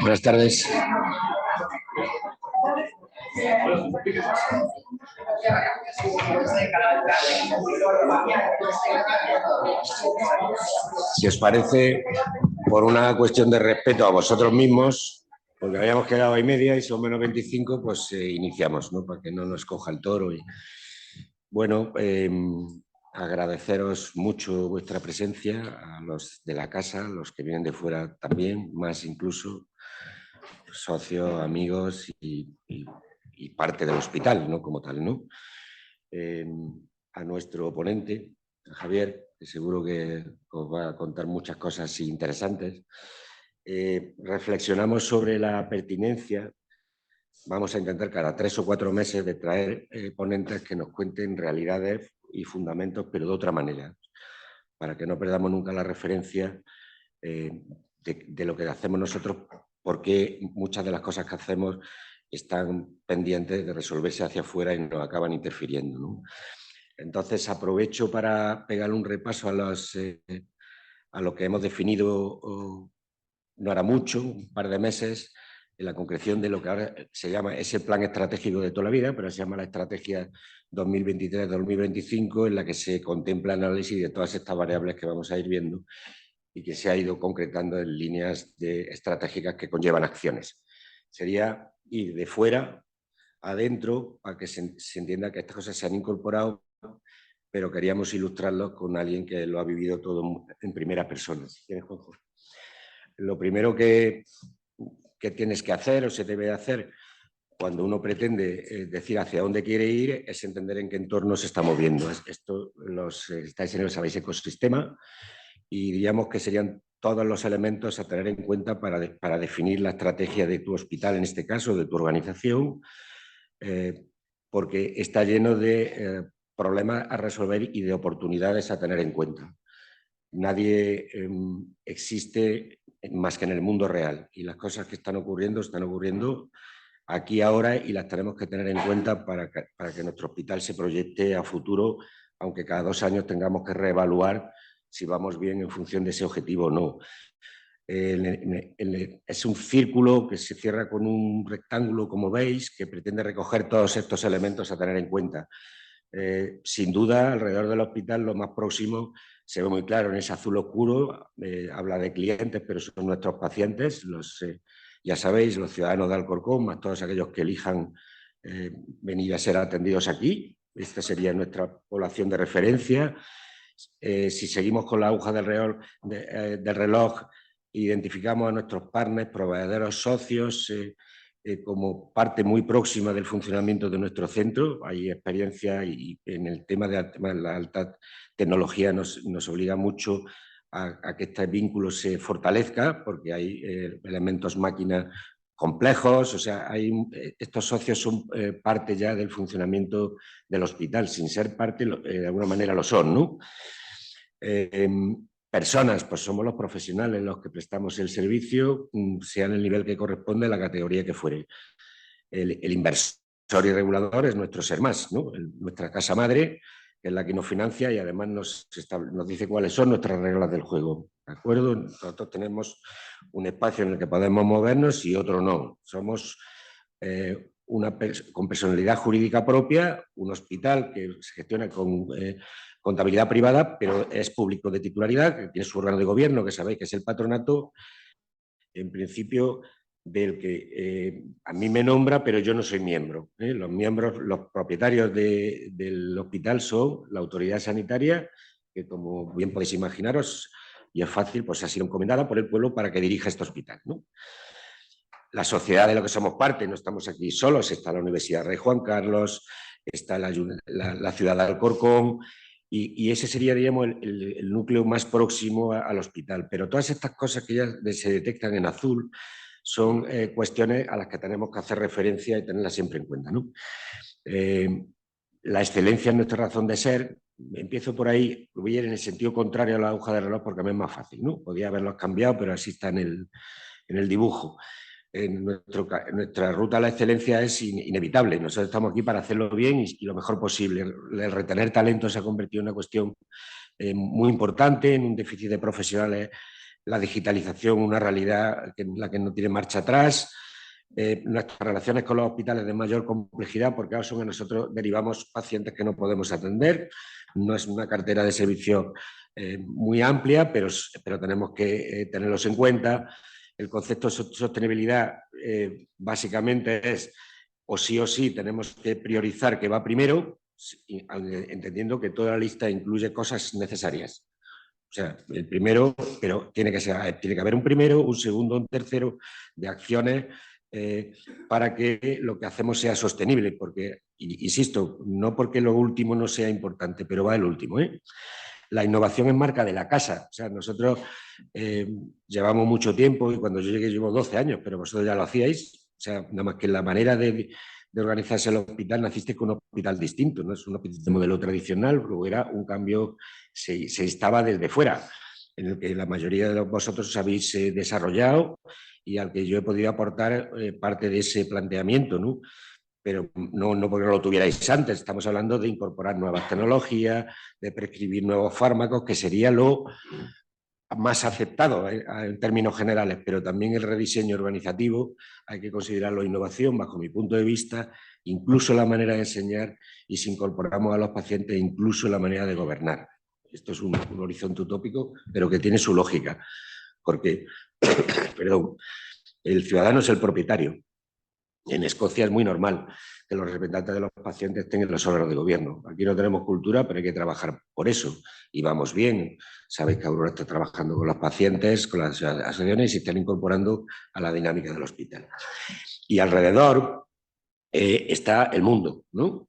Buenas tardes. Si os parece, por una cuestión de respeto a vosotros mismos, porque habíamos quedado a media y son menos 25, pues iniciamos, ¿no? Para que no nos coja el toro. Bueno, agradeceros mucho vuestra presencia, a los de la casa, los que vienen de fuera también, más incluso, socios, amigos y parte del hospital, ¿no? Como tal, ¿no? A nuestro ponente, a Javier, que seguro que os va a contar muchas cosas interesantes. Reflexionamos sobre la pertinencia. Vamos a intentar cada 3 o 4 meses de traer ponentes que nos cuenten realidades y fundamentos, pero de otra manera, para que no perdamos nunca la referencia de lo que hacemos nosotros, porque muchas de las cosas que hacemos están pendientes de resolverse hacia afuera y nos acaban interfiriendo, ¿no? Entonces aprovecho para pegar un repaso a lo que hemos definido no hará mucho, un par de meses, en la concreción de lo que ahora se llama ese plan estratégico de toda la vida, pero se llama la estrategia 2023-2025, en la que se contempla el análisis de todas estas variables que vamos a ir viendo y que se ha ido concretando en líneas estratégicas que conllevan acciones. Sería ir de fuera adentro para que se entienda que estas cosas se han incorporado, pero queríamos ilustrarlo con alguien que lo ha vivido todo en primera persona. Si quieres, Juanjo. Lo primero que tienes que hacer o se debe hacer cuando uno pretende decir hacia dónde quiere ir es entender en qué entorno se está moviendo. Esto estáis en el, sabéis, ecosistema, y diríamos que serían todos los elementos a tener en cuenta para definir la estrategia de tu hospital, en este caso, de tu organización, porque está lleno de problemas a resolver y de oportunidades a tener en cuenta. Nadie existe más que en el mundo real, y las cosas que están ocurriendo aquí ahora, y las tenemos que tener en cuenta para que nuestro hospital se proyecte a futuro, aunque cada 2 años tengamos que reevaluar si vamos bien en función de ese objetivo o no. Es un círculo que se cierra con un rectángulo, como veis, que pretende recoger todos estos elementos a tener en cuenta. Sin duda, alrededor del hospital, lo más próximo se ve muy claro en ese azul oscuro. Habla de clientes, pero son nuestros pacientes, ya sabéis, los ciudadanos de Alcorcón, más todos aquellos que elijan venir a ser atendidos aquí. Esta sería nuestra población de referencia. Si seguimos con la aguja del reloj, identificamos a nuestros partners, proveedores, socios, como parte muy próxima del funcionamiento de nuestro centro. Hay experiencia, y en el tema de la alta tecnología nos obliga mucho a que este vínculo se fortalezca, porque hay elementos máquina complejos. O sea, estos socios son parte ya del funcionamiento del hospital. Sin ser parte, de alguna manera lo son, ¿no? Personas, pues somos los profesionales los que prestamos el servicio, sea en el nivel que corresponde, la categoría que fuere. El inversor y regulador es nuestro ser más, ¿no? Nuestra casa madre, que es la que nos financia y además nos dice cuáles son nuestras reglas del juego. ¿De acuerdo? Nosotros tenemos un espacio en el que podemos movernos y otro no. Somos con personalidad jurídica propia, un hospital que se gestiona con contabilidad privada, pero es público de titularidad, que tiene su órgano de gobierno, que sabéis que es el patronato, en principio del que a mí me nombra, pero yo no soy miembro. Los miembros, los propietarios del hospital son la autoridad sanitaria, que, como bien podéis imaginaros, y es fácil, pues ha sido encomendada por el pueblo para que dirija este hospital, ¿no? La sociedad de lo que somos parte, no estamos aquí solos, está la Universidad Rey Juan Carlos, está la ciudad de Alcorcón, y ese sería, digamos, el núcleo más próximo al hospital. Pero todas estas cosas que ya se detectan en azul son cuestiones a las que tenemos que hacer referencia y tenerlas siempre en cuenta, ¿no? La excelencia es nuestra razón de ser. Empiezo por ahí, voy a ir en el sentido contrario a la aguja del reloj porque a mí es más fácil, ¿no? Podía haberlos cambiado, pero así está en el dibujo. Nuestra ruta a la excelencia es inevitable. Nosotros estamos aquí para hacerlo bien y lo mejor posible. El retener talento se ha convertido en una cuestión muy importante, en un déficit de profesionales la digitalización una realidad en la que no tiene marcha atrás, nuestras relaciones con los hospitales de mayor complejidad, porque ahora son que nosotros derivamos pacientes que no podemos atender, no es una cartera de servicios muy amplia, pero tenemos que tenerlos en cuenta. El concepto de sostenibilidad básicamente es o sí tenemos que priorizar que va primero, entendiendo que toda la lista incluye cosas necesarias. O sea, el primero, pero tiene que haber un primero, un segundo, un tercero de acciones para que lo que hacemos sea sostenible, porque, insisto, no porque lo último no sea importante, pero va el último, ¿eh? La innovación es marca de la casa. O sea, nosotros llevamos mucho tiempo y cuando yo llegué llevo 12 años, pero vosotros ya lo hacíais. O sea, nada más que la manera de organizarse el hospital, naciste con un hospital distinto, no es un hospital de modelo tradicional, luego era un cambio, se instaba desde fuera, en el que la mayoría de vosotros os habéis desarrollado y al que yo he podido aportar parte de ese planteamiento, ¿no? Pero no porque no lo tuvierais antes, estamos hablando de incorporar nuevas tecnologías, de prescribir nuevos fármacos, que sería lo más aceptado en términos generales, pero también el rediseño organizativo hay que considerarlo innovación, bajo mi punto de vista, incluso la manera de enseñar y si incorporamos a los pacientes, incluso la manera de gobernar. Esto es un horizonte utópico, pero que tiene su lógica, porque perdón, el ciudadano es el propietario. En Escocia es muy normal que los representantes de los pacientes estén en los órganos de gobierno. Aquí no tenemos cultura, pero hay que trabajar por eso. Y vamos bien. Sabéis que Aurora está trabajando con los pacientes, con las asociaciones y se están incorporando a la dinámica del hospital. Y alrededor está el mundo, ¿no?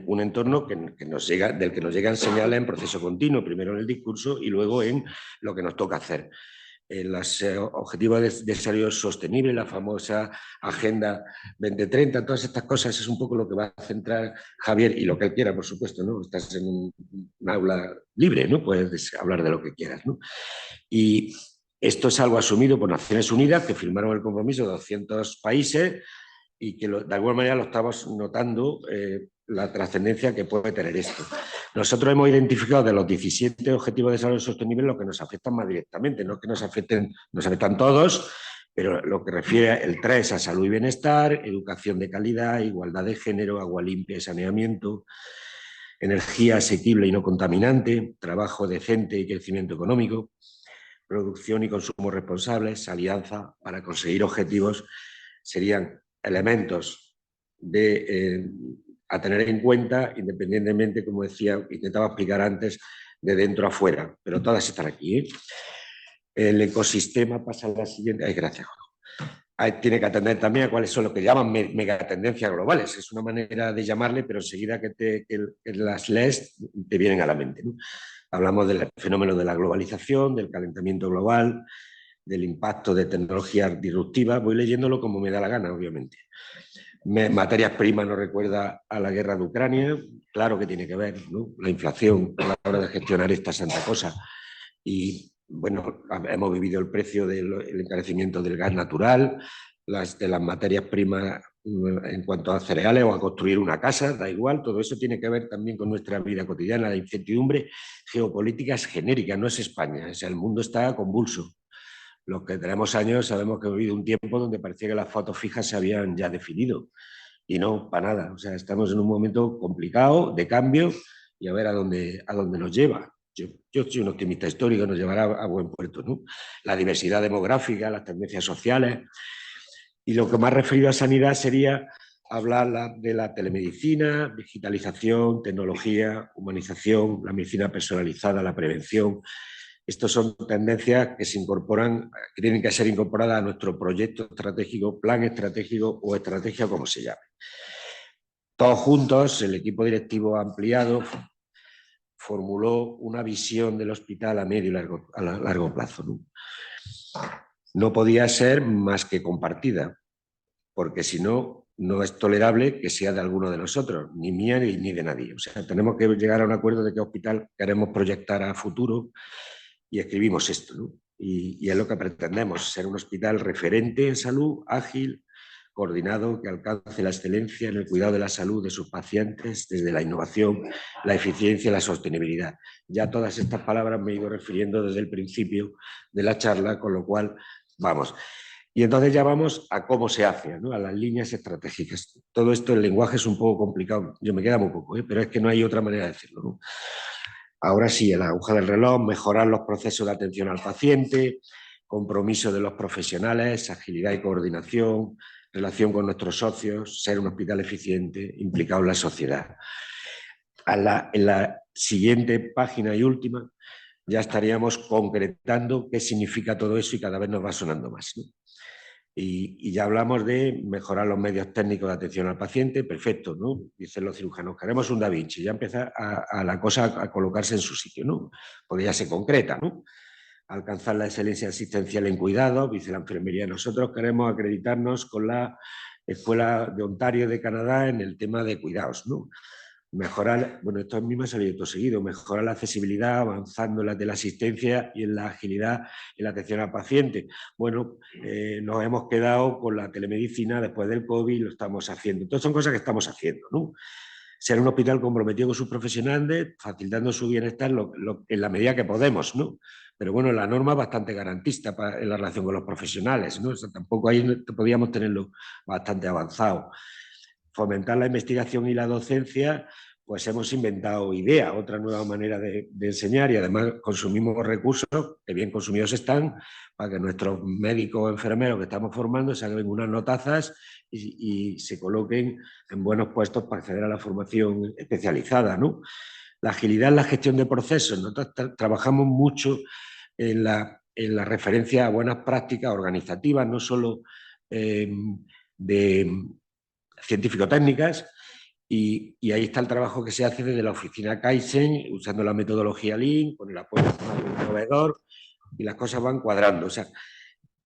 Un entorno del que nos llegan señales en proceso continuo, primero en el discurso y luego en lo que nos toca hacer. Los objetivos de desarrollo sostenible, la famosa Agenda 2030, todas estas cosas es un poco lo que va a centrar Javier y lo que él quiera, por supuesto, ¿no? Estás en un aula libre, ¿no? Puedes hablar de lo que quieras, ¿no? Y esto es algo asumido por Naciones Unidas, que firmaron el compromiso de 200 países y que de alguna manera lo estamos notando la trascendencia que puede tener esto. Nosotros hemos identificado de los 17 Objetivos de Desarrollo Sostenible los que nos afectan más directamente, no que nos afectan todos, pero lo que refiere el 3 a salud y bienestar, educación de calidad, igualdad de género, agua limpia y saneamiento, energía asequible y no contaminante, trabajo decente y crecimiento económico, producción y consumo responsables, alianza para conseguir objetivos, serían elementos a tener en cuenta, independientemente, como decía, intentaba explicar antes, de dentro a fuera, pero todas están aquí, ¿eh? El ecosistema pasa a la siguiente. Ay, gracias, Jorge. Tiene que atender también a cuáles son lo que llaman megatendencias globales. Es una manera de llamarle, pero enseguida que las lees te vienen a la mente, ¿no? Hablamos del fenómeno de la globalización, del calentamiento global, del impacto de tecnologías disruptivas. Voy leyéndolo como me da la gana, obviamente. Materias primas nos recuerda a la guerra de Ucrania, claro que tiene que ver, ¿no? La inflación a la hora de gestionar esta santa cosa. Y bueno, hemos vivido el precio del encarecimiento del gas natural, de las materias primas en cuanto a cereales o a construir una casa, da igual, todo eso tiene que ver también con nuestra vida cotidiana. La incertidumbre geopolítica es genérica, no es España, o sea, el mundo está convulso. Los que tenemos años sabemos que hemos vivido un tiempo donde parecía que las fotos fijas se habían ya definido y no, para nada. O sea, estamos en un momento complicado de cambio y a ver a dónde nos lleva. Yo soy un optimista histórico, nos llevará a buen puerto, ¿no? La diversidad demográfica, las tendencias sociales y lo que más referido a sanidad sería hablar de la telemedicina, digitalización, tecnología, humanización, la medicina personalizada, la prevención. Estas son tendencias que se incorporan, que tienen que ser incorporadas a nuestro proyecto estratégico, plan estratégico o estrategia, como se llame. Todos juntos, el equipo directivo ampliado formuló una visión del hospital a medio y largo plazo. No podía ser más que compartida, porque si no, no es tolerable que sea de alguno de nosotros, ni mía ni de nadie. O sea, tenemos que llegar a un acuerdo de qué hospital queremos proyectar a futuro y escribimos esto, ¿no? Y es lo que pretendemos, ser un hospital referente en salud, ágil, coordinado que alcance la excelencia en el cuidado de la salud de sus pacientes desde la innovación, la eficiencia y la sostenibilidad. Ya todas estas palabras me he ido refiriendo desde el principio de la charla, con lo cual vamos. Y entonces ya vamos a cómo se hace, ¿no? A las líneas estratégicas. Todo esto, el lenguaje es un poco complicado, yo me queda muy poco, pero es que no hay otra manera de decirlo, ¿no? Ahora sí, la aguja del reloj, mejorar los procesos de atención al paciente, compromiso de los profesionales, agilidad y coordinación, relación con nuestros socios, ser un hospital eficiente, implicado en la sociedad. En la siguiente página y última ya estaríamos concretando qué significa todo eso y cada vez nos va sonando más, ¿no? Y ya hablamos de mejorar los medios técnicos de atención al paciente, perfecto, ¿no? Dicen los cirujanos, queremos un Da Vinci, ya empieza a la cosa a colocarse en su sitio, ¿no? Porque ya se concreta, ¿no? Alcanzar la excelencia asistencial en cuidado, dice la enfermería. Nosotros queremos acreditarnos con la Escuela de Ontario de Canadá en el tema de cuidados, ¿no? Mejorar, bueno, esto a mí me ha salido todo seguido, mejorar la accesibilidad, avanzando en la teleasistencia y en la agilidad en la atención al paciente. Bueno, nos hemos quedado con la telemedicina después del COVID, lo estamos haciendo. Entonces son cosas que estamos haciendo, ¿no? Ser un hospital comprometido con sus profesionales, facilitando su bienestar en la medida que podemos, ¿no? Pero bueno, la norma es bastante garantista en la relación con los profesionales, ¿no? O sea, tampoco ahí podíamos tenerlo bastante avanzado. Fomentar la investigación y la docencia, pues hemos inventado IDEA, otra nueva manera de enseñar, y además consumimos recursos que bien consumidos están para que nuestros médicos o enfermeros que estamos formando se hagan unas notazas y se coloquen en buenos puestos para acceder a la formación especializada, ¿no? La agilidad en la gestión de procesos. Nosotros trabajamos mucho en la referencia a buenas prácticas organizativas, no solo de científico-técnicas, y ahí está el trabajo que se hace desde la oficina Kaizen, usando la metodología Lean, con el apoyo del proveedor, y las cosas van cuadrando. O sea,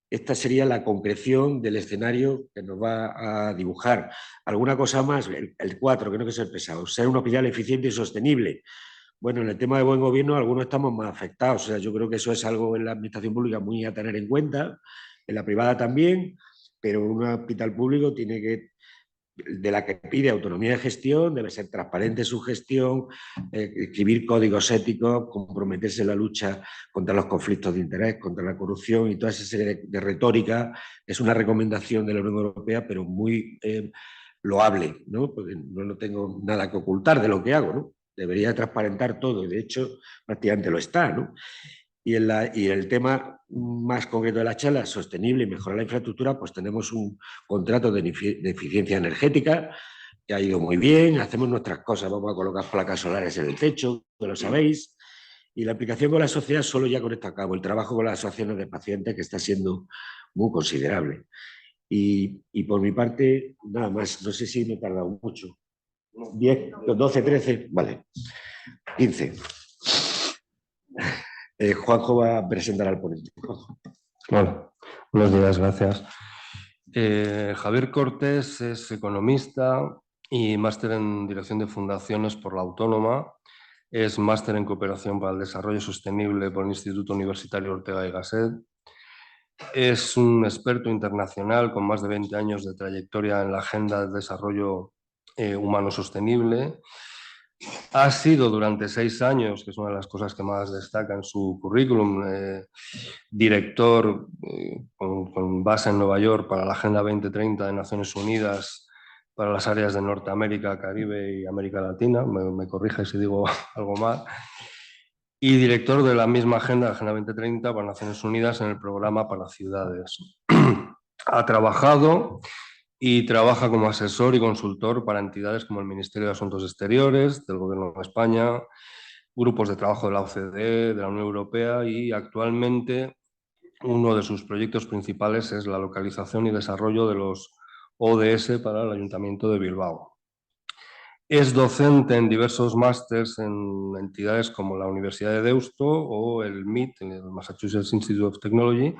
esta sería la concreción del escenario que nos va a dibujar. ¿Alguna cosa más? El 4, que no hay que ser pesado. Ser un hospital eficiente y sostenible. Bueno, en el tema de buen gobierno algunos estamos más afectados. O sea, yo creo que eso es algo en la administración pública muy a tener en cuenta, en la privada también, pero un hospital público tiene que, de la que pide autonomía de gestión, debe ser transparente su gestión, escribir códigos éticos, comprometerse en la lucha contra los conflictos de interés, contra la corrupción y toda esa serie de retórica. Es una recomendación de la Unión Europea, pero muy loable, ¿no? Porque no tengo nada que ocultar de lo que hago, ¿no? Debería transparentar todo y de hecho prácticamente lo está, ¿no? Y el tema más concreto de la charla, sostenible y mejorar la infraestructura, pues tenemos un contrato de eficiencia energética que ha ido muy bien, hacemos nuestras cosas, vamos a colocar placas solares en el techo, que lo sabéis, y la aplicación con la sociedad solo ya con esto a cabo, el trabajo con las asociaciones de pacientes que está siendo muy considerable. Y por mi parte, nada más, no sé si me he tardado mucho. 10, 12, 13, vale, 15. Juanjo va a presentar al ponente. Hola, buenos días, gracias. Javier Cortés es economista y máster en Dirección de Fundaciones por la Autónoma. Es máster en Cooperación para el Desarrollo Sostenible por el Instituto Universitario Ortega y Gasset. Es un experto internacional con más de 20 años de trayectoria en la Agenda de Desarrollo Humano Sostenible. Ha sido durante 6 años, que es una de las cosas que más destaca en su currículum, director con base en Nueva York para la Agenda 2030 de Naciones Unidas para las áreas de Norteamérica, Caribe y América Latina. Me corrige si digo algo mal. Y director de la misma Agenda 2030 para Naciones Unidas en el programa para ciudades. Ha trabajado y trabaja como asesor y consultor para entidades como el Ministerio de Asuntos Exteriores del Gobierno de España, grupos de trabajo de la OCDE, de la Unión Europea, y actualmente uno de sus proyectos principales es la localización y desarrollo de los ODS para el Ayuntamiento de Bilbao. Es docente en diversos másters en entidades como la Universidad de Deusto o el MIT, el Massachusetts Institute of Technology,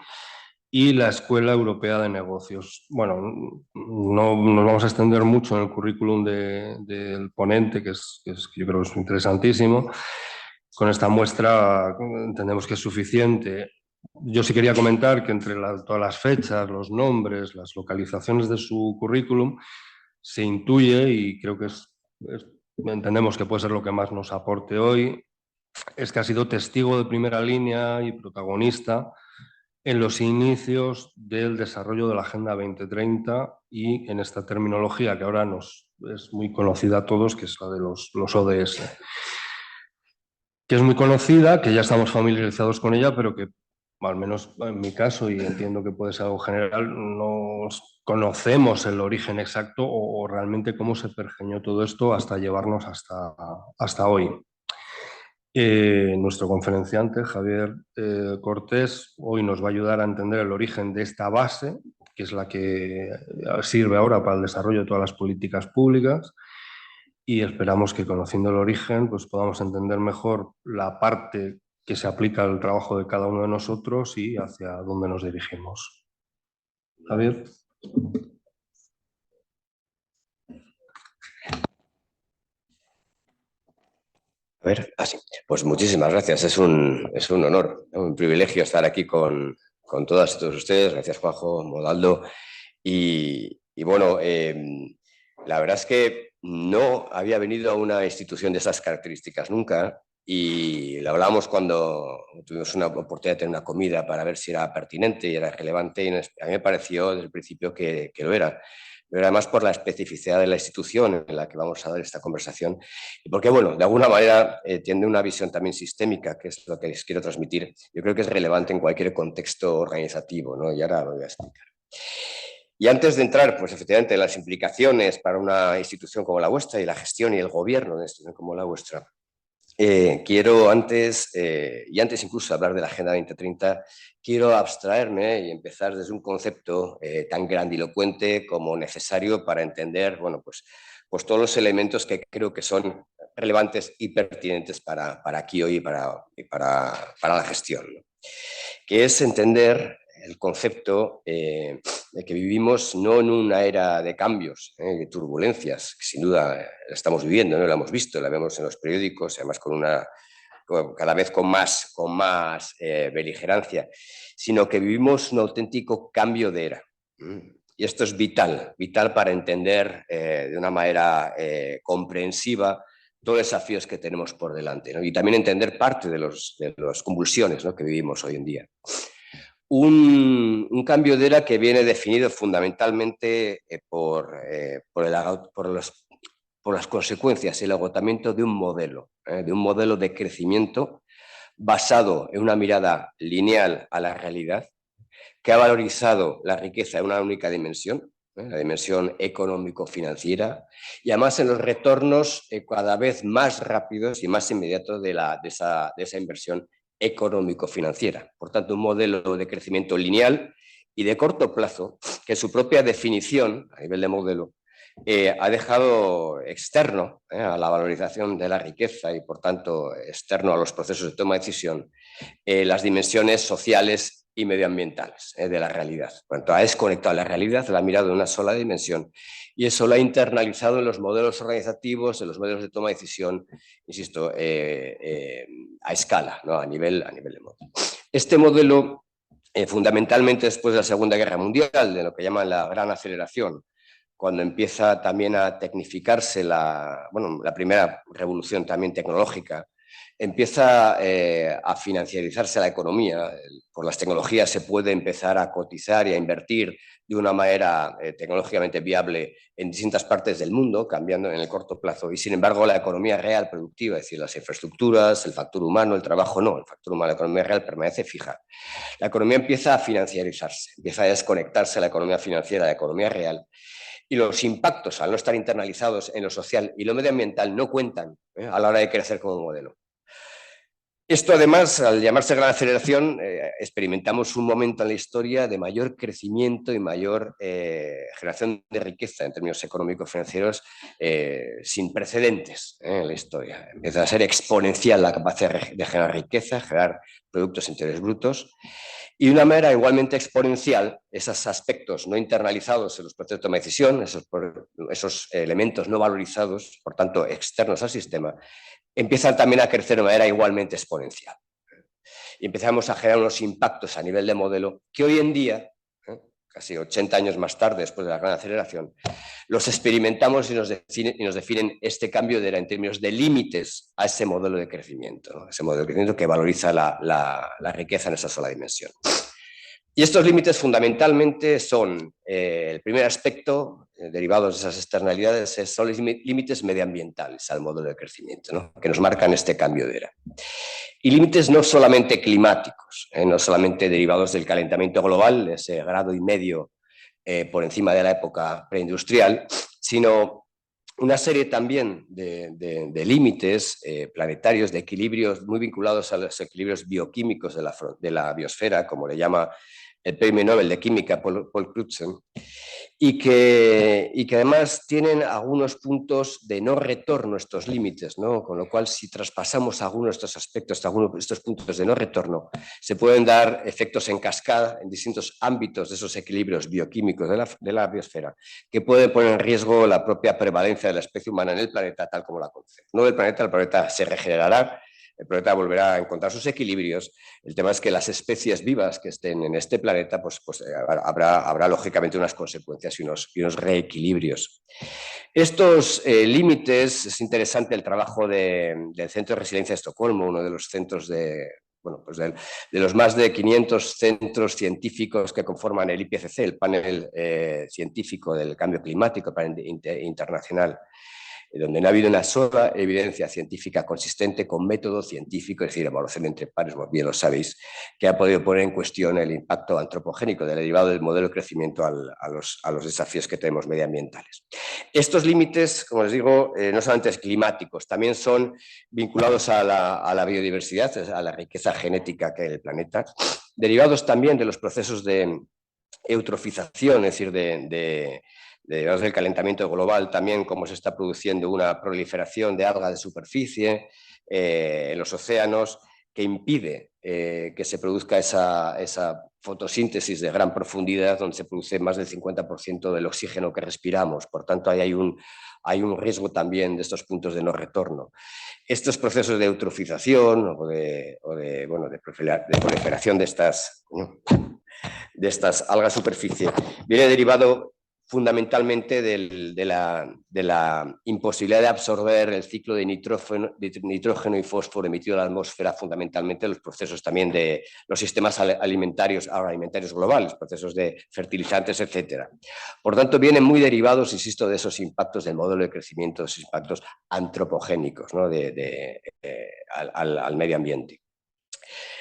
y la Escuela Europea de Negocios. Bueno, no nos vamos a extender mucho en el currículum del ponente, que yo creo que es interesantísimo. Con esta muestra entendemos que es suficiente. Yo sí quería comentar que entre todas las fechas, los nombres, las localizaciones de su currículum, se intuye, y creo que entendemos que puede ser lo que más nos aporte hoy, es que ha sido testigo de primera línea y protagonista en los inicios del desarrollo de la Agenda 2030 y en esta terminología que ahora es muy conocida a todos, que es la de los ODS, que es muy conocida, que ya estamos familiarizados con ella, pero que, al menos en mi caso, y entiendo que puede ser algo general, no conocemos el origen exacto o realmente cómo se pergeñó todo esto hasta llevarnos hasta hoy. Nuestro conferenciante, Javier Cortés, hoy nos va a ayudar a entender el origen de esta base, que es la que sirve ahora para el desarrollo de todas las políticas públicas, y esperamos que, conociendo el origen, pues podamos entender mejor la parte que se aplica al trabajo de cada uno de nosotros y hacia dónde nos dirigimos. Javier. A ver, así. Pues muchísimas gracias. Es un honor, un privilegio estar aquí con todas y todos ustedes. Gracias, Juanjo, Modaldo. Y bueno, la verdad es que no había venido a una institución de esas características nunca, y lo hablábamos cuando tuvimos una oportunidad de tener una comida para ver si era pertinente y era relevante, y a mí me pareció desde el principio que lo era. Pero además por la especificidad de la institución en la que vamos a dar esta conversación, y porque, bueno, de alguna manera tiene una visión también sistémica, que es lo que les quiero transmitir. Yo creo que es relevante en cualquier contexto organizativo, ¿no? Y ahora lo voy a explicar. Y antes de entrar, pues efectivamente, en las implicaciones para una institución como la vuestra y la gestión y el gobierno de una institución como la vuestra, quiero antes incluso de hablar de la Agenda 2030, quiero abstraerme y empezar desde un concepto tan grandilocuente como necesario para entender, bueno, pues todos los elementos que creo que son relevantes y pertinentes para aquí hoy y para la gestión, ¿no? Que es entender el concepto de que vivimos no en una era de cambios, de turbulencias, que sin duda la estamos viviendo, ¿no? La hemos visto, la vemos en los periódicos, además cada vez con más beligerancia, sino que vivimos un auténtico cambio de era. Y esto es vital para entender de una manera comprensiva todos los desafíos que tenemos por delante, ¿no? Y también entender parte de las convulsiones, ¿no?, que vivimos hoy en día. Un cambio de era que viene definido fundamentalmente por las consecuencias, el agotamiento de un modelo de crecimiento basado en una mirada lineal a la realidad, que ha valorizado la riqueza en una única dimensión, la dimensión económico-financiera, y además en los retornos cada vez más rápidos y más inmediatos de esa inversión económico-financiera. Por tanto, un modelo de crecimiento lineal y de corto plazo, que en su propia definición, a nivel de modelo, ha dejado externo a la valorización de la riqueza y, por tanto, externo a los procesos de toma de decisión, las dimensiones sociales y medioambientales de la realidad. Por tanto, ha desconectado la realidad, la ha mirado en una sola dimensión, y eso lo ha internalizado en los modelos organizativos, en los modelos de toma de decisión, insisto, a escala, ¿no?, a nivel de modelo. Este modelo, fundamentalmente después de la Segunda Guerra Mundial, de lo que llaman la gran aceleración, cuando empieza también a tecnificarse la primera revolución también tecnológica, empieza a financiarizarse la economía. Por las tecnologías se puede empezar a cotizar y a invertir de una manera tecnológicamente viable en distintas partes del mundo, cambiando en el corto plazo. Y sin embargo, la economía real productiva, es decir, las infraestructuras, el factor humano, el trabajo, no. El factor humano, la economía real permanece fija. La economía empieza a financiarizarse, empieza a desconectarse la economía financiera de la economía real. Y los impactos, al no estar internalizados en lo social y lo medioambiental, no cuentan a la hora de crecer como modelo. Esto, además, al llamarse gran aceleración, experimentamos un momento en la historia de mayor crecimiento y mayor generación de riqueza en términos económicos financieros sin precedentes en la historia. Empieza a ser exponencial la capacidad de generar riqueza, generar productos interiores brutos, y de una manera igualmente exponencial esos aspectos no internalizados en los procesos de toma de decisión, esos elementos no valorizados, por tanto externos al sistema, empiezan también a crecer de manera igualmente exponencial. y empezamos a generar unos impactos a nivel de modelo que hoy en día, casi 80 años más tarde, después de la gran aceleración, los experimentamos y nos definen este cambio de era en términos de límites a ese modelo de crecimiento, ¿no? Ese modelo de crecimiento que valoriza la riqueza en esa sola dimensión. Y estos límites fundamentalmente son, el primer aspecto, derivados de esas externalidades, son los límites medioambientales al modelo de crecimiento, ¿no? Que nos marcan este cambio de era. Y límites no solamente climáticos, no solamente derivados del calentamiento global, ese 1,5 grados por encima de la época preindustrial, sino una serie también de límites planetarios, de equilibrios muy vinculados a los equilibrios bioquímicos de la biosfera, como le llama el Premio Nobel de Química Paul Crutzen, y que además tienen algunos puntos de no retorno estos límites, ¿no? Con lo cual, si traspasamos algunos de estos aspectos, algunos de estos puntos de no retorno, se pueden dar efectos en cascada en distintos ámbitos de esos equilibrios bioquímicos de la biosfera, que pueden poner en riesgo la propia prevalencia de la especie humana en el planeta tal como la conocemos. No del planeta, el planeta se regenerará, el planeta volverá a encontrar sus equilibrios. El tema es que las especies vivas que estén en este planeta, pues habrá lógicamente unas consecuencias y unos reequilibrios. Estos límites, es interesante el trabajo del Centro de Resiliencia de Estocolmo, uno de los centros de los más de 500 centros científicos que conforman el IPCC, el panel científico del cambio climático, el panel internacional, donde no ha habido una sola evidencia científica consistente con método científico, es decir, evaluación entre pares, bien lo sabéis, que ha podido poner en cuestión el impacto antropogénico derivado del modelo de crecimiento a los desafíos que tenemos medioambientales. Estos límites, como les digo, no solamente es climáticos, también son vinculados a la biodiversidad, a la riqueza genética que hay en el planeta, derivados también de los procesos de eutrofización, es decir, derivados del calentamiento global, también como se está produciendo una proliferación de algas de superficie en los océanos, que impide que se produzca esa fotosíntesis de gran profundidad, donde se produce más del 50% del oxígeno que respiramos. Por tanto, hay un riesgo también de estos puntos de no retorno. Estos procesos de eutrofización o de proliferación de estas algas superficie viene derivado fundamentalmente de la imposibilidad de absorber el ciclo de nitrógeno y fósforo emitido a la atmósfera, fundamentalmente los procesos también de los sistemas alimentarios globales, procesos de fertilizantes, etc. Por tanto, vienen muy derivados, insisto, de esos impactos del modelo de crecimiento, de esos impactos antropogénicos, ¿no? al medio ambiente.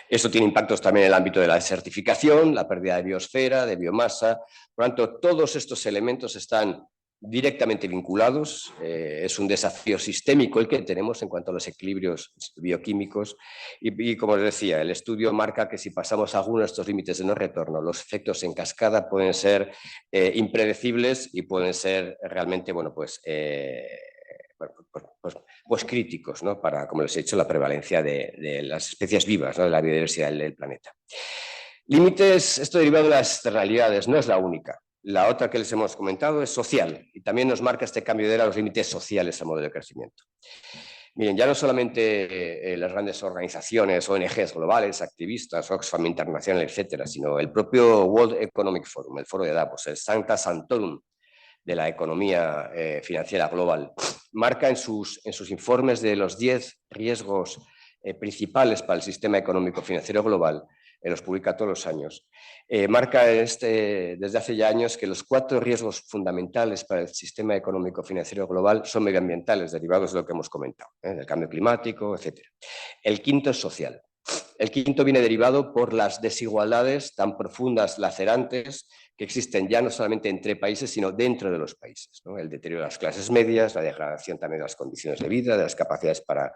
Esto tiene impactos también en el ámbito de la desertificación, la pérdida de biosfera, de biomasa. Por lo tanto, todos estos elementos están directamente vinculados. Es un desafío sistémico el que tenemos en cuanto a los equilibrios bioquímicos. Y como les decía, el estudio marca que si pasamos alguno de estos límites de no retorno, los efectos en cascada pueden ser impredecibles y pueden ser realmente, críticos, ¿no? Para, como les he dicho, la prevalencia de las especies vivas, ¿no? De la biodiversidad del planeta. Límites, esto derivado de las externalidades, no es la única. La otra que les hemos comentado es social y también nos marca este cambio de era los límites sociales al modelo de crecimiento. Miren, ya no solamente las grandes organizaciones, ONGs globales, activistas, Oxfam Internacional, etcétera, sino el propio World Economic Forum, el foro de Davos, el Sancta Sanctorum de la economía financiera global, marca en sus informes de los 10 riesgos principales para el sistema económico financiero global, los publica todos los años, marca desde hace ya años que los 4 riesgos fundamentales para el sistema económico financiero global son medioambientales, derivados de lo que hemos comentado, del cambio climático, etc. El quinto es social. El quinto viene derivado por las desigualdades tan profundas, lacerantes, que existen ya no solamente entre países, sino dentro de los países, ¿no? El deterioro de las clases medias, la degradación también de las condiciones de vida, de las capacidades para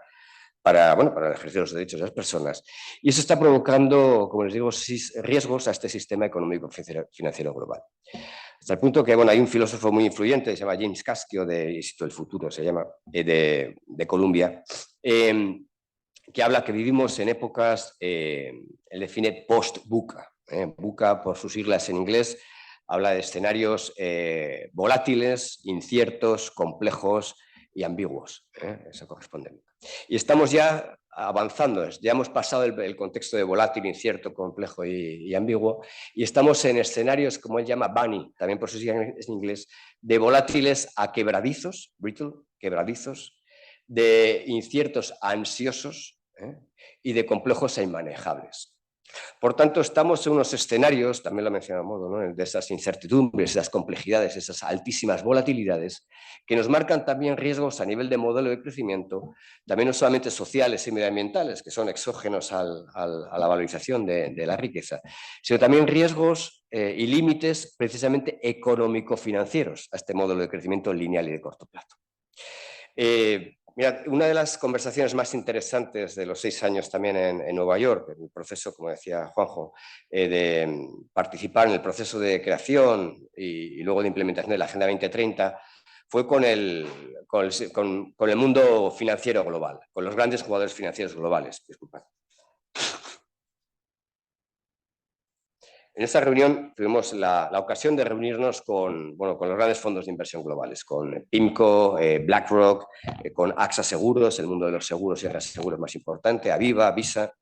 ejercer los derechos de las personas. Y eso está provocando, como les digo, riesgos a este sistema económico financiero global. Hasta el punto que hay un filósofo muy influyente, se llama James Caskio, del Instituto del Futuro, se llama, de Columbia, que habla que vivimos en épocas, él define post-VUCA. VUCA, por sus siglas en inglés, habla de escenarios volátiles, inciertos, complejos y ambiguos. Eso corresponde. Y estamos ya avanzando, ya hemos pasado el contexto de volátil, incierto, complejo y ambiguo, y estamos en escenarios, como él llama bunny, también por eso es en inglés, de volátiles a quebradizos, brittle, quebradizos, de inciertos a ansiosos, y de complejos a inmanejables. Por tanto, estamos en unos escenarios, también lo mencionaba Modo, ¿no?, de esas incertidumbres, esas complejidades, esas altísimas volatilidades, que nos marcan también riesgos a nivel de modelo de crecimiento, también no solamente sociales y medioambientales, que son exógenos a la valorización de la riqueza, sino también riesgos y límites precisamente económico-financieros a este modelo de crecimiento lineal y de corto plazo. Mirad, una de las conversaciones más interesantes de los 6 años también en Nueva York, en el proceso, como decía Juanjo, de participar en el proceso de creación y luego de implementación de la Agenda 2030, fue con el mundo financiero global, con los grandes jugadores financieros globales. Disculpad. En esa reunión tuvimos la ocasión de reunirnos con los grandes fondos de inversión globales, con PIMCO, BlackRock, con AXA Seguros, el mundo de los seguros y reaseguros más importante, Aviva, Visa,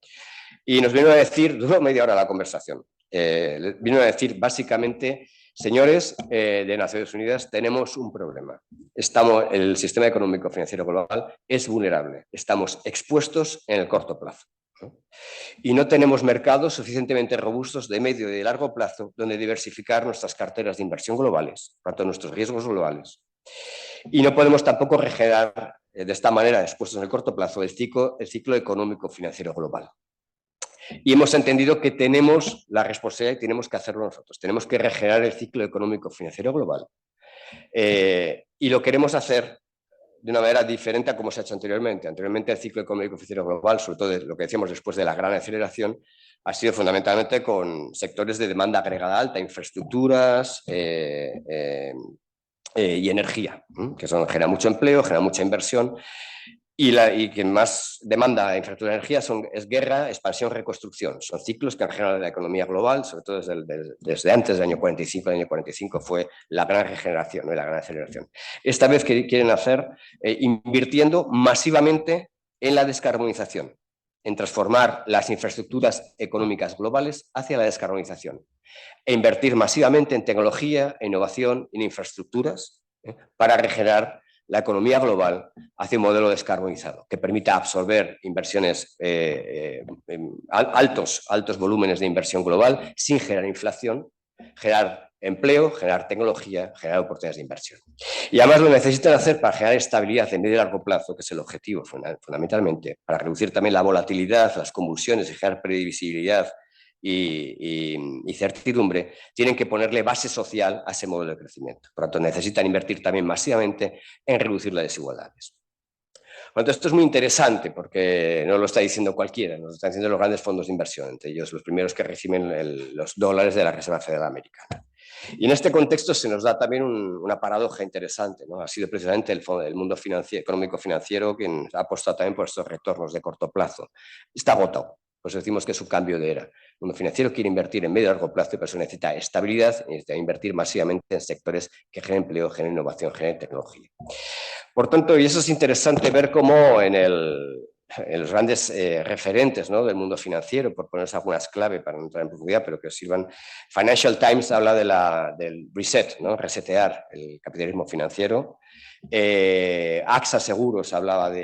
y nos vino a decir, duró media hora la conversación, vino a decir básicamente: señores de Naciones Unidas, tenemos un problema. El sistema económico financiero global es vulnerable, estamos expuestos en el corto plazo, ¿no? Y no tenemos mercados suficientemente robustos de medio y de largo plazo donde diversificar nuestras carteras de inversión globales, por tanto nuestros riesgos globales. Y no podemos tampoco regenerar de esta manera, expuestos en el corto plazo, el ciclo económico financiero global. Y hemos entendido que tenemos la responsabilidad y tenemos que hacerlo nosotros. Tenemos que regenerar el ciclo económico financiero global. Y lo queremos hacer de una manera diferente a como se ha hecho anteriormente. Anteriormente el ciclo económico financiero global, sobre todo lo que decíamos después de la gran aceleración, ha sido fundamentalmente con sectores de demanda agregada alta, infraestructuras y energía, que genera mucho empleo, genera mucha inversión. Y quien más demanda infraestructura de energía es guerra, expansión, reconstrucción. Son ciclos que han generado la economía global, sobre todo desde antes del año 45. El año 45 fue la gran regeneración, ¿no?, y la gran aceleración. Esta vez quieren hacer invirtiendo masivamente en la descarbonización, en transformar las infraestructuras económicas globales hacia la descarbonización, e invertir masivamente en tecnología, en innovación, en infraestructuras, para regenerar la economía global hacia un modelo descarbonizado que permita absorber inversiones, altos volúmenes de inversión global sin generar inflación, generar empleo, generar tecnología, generar oportunidades de inversión. Y además lo necesitan hacer para generar estabilidad en medio y largo plazo, que es el objetivo fundamentalmente, para reducir también la volatilidad, las convulsiones y generar previsibilidad y certidumbre. Tienen que ponerle base social a ese modelo de crecimiento. Por lo tanto, necesitan invertir también masivamente en reducir las desigualdades. Por lo tanto, esto es muy interesante porque no lo está diciendo cualquiera, nos lo están diciendo los grandes fondos de inversión, entre ellos los primeros que reciben los dólares de la Reserva Federal Americana. Y en este contexto se nos da también una paradoja interesante, ¿no? Ha sido precisamente el mundo económico-financiero quien ha apostado también por estos retornos de corto plazo. Está agotado. Pues decimos que es un cambio de era. El mundo financiero quiere invertir en medio y largo plazo y por eso necesita estabilidad y necesita invertir masivamente en sectores que generen empleo, generen innovación, generen tecnología. Por tanto, y eso es interesante ver cómo en los grandes referentes, ¿no?, del mundo financiero, por ponerse algunas claves para no entrar en profundidad, pero que os sirvan. Financial Times habla del reset, ¿no?, resetear el capitalismo financiero. AXA Seguros hablaba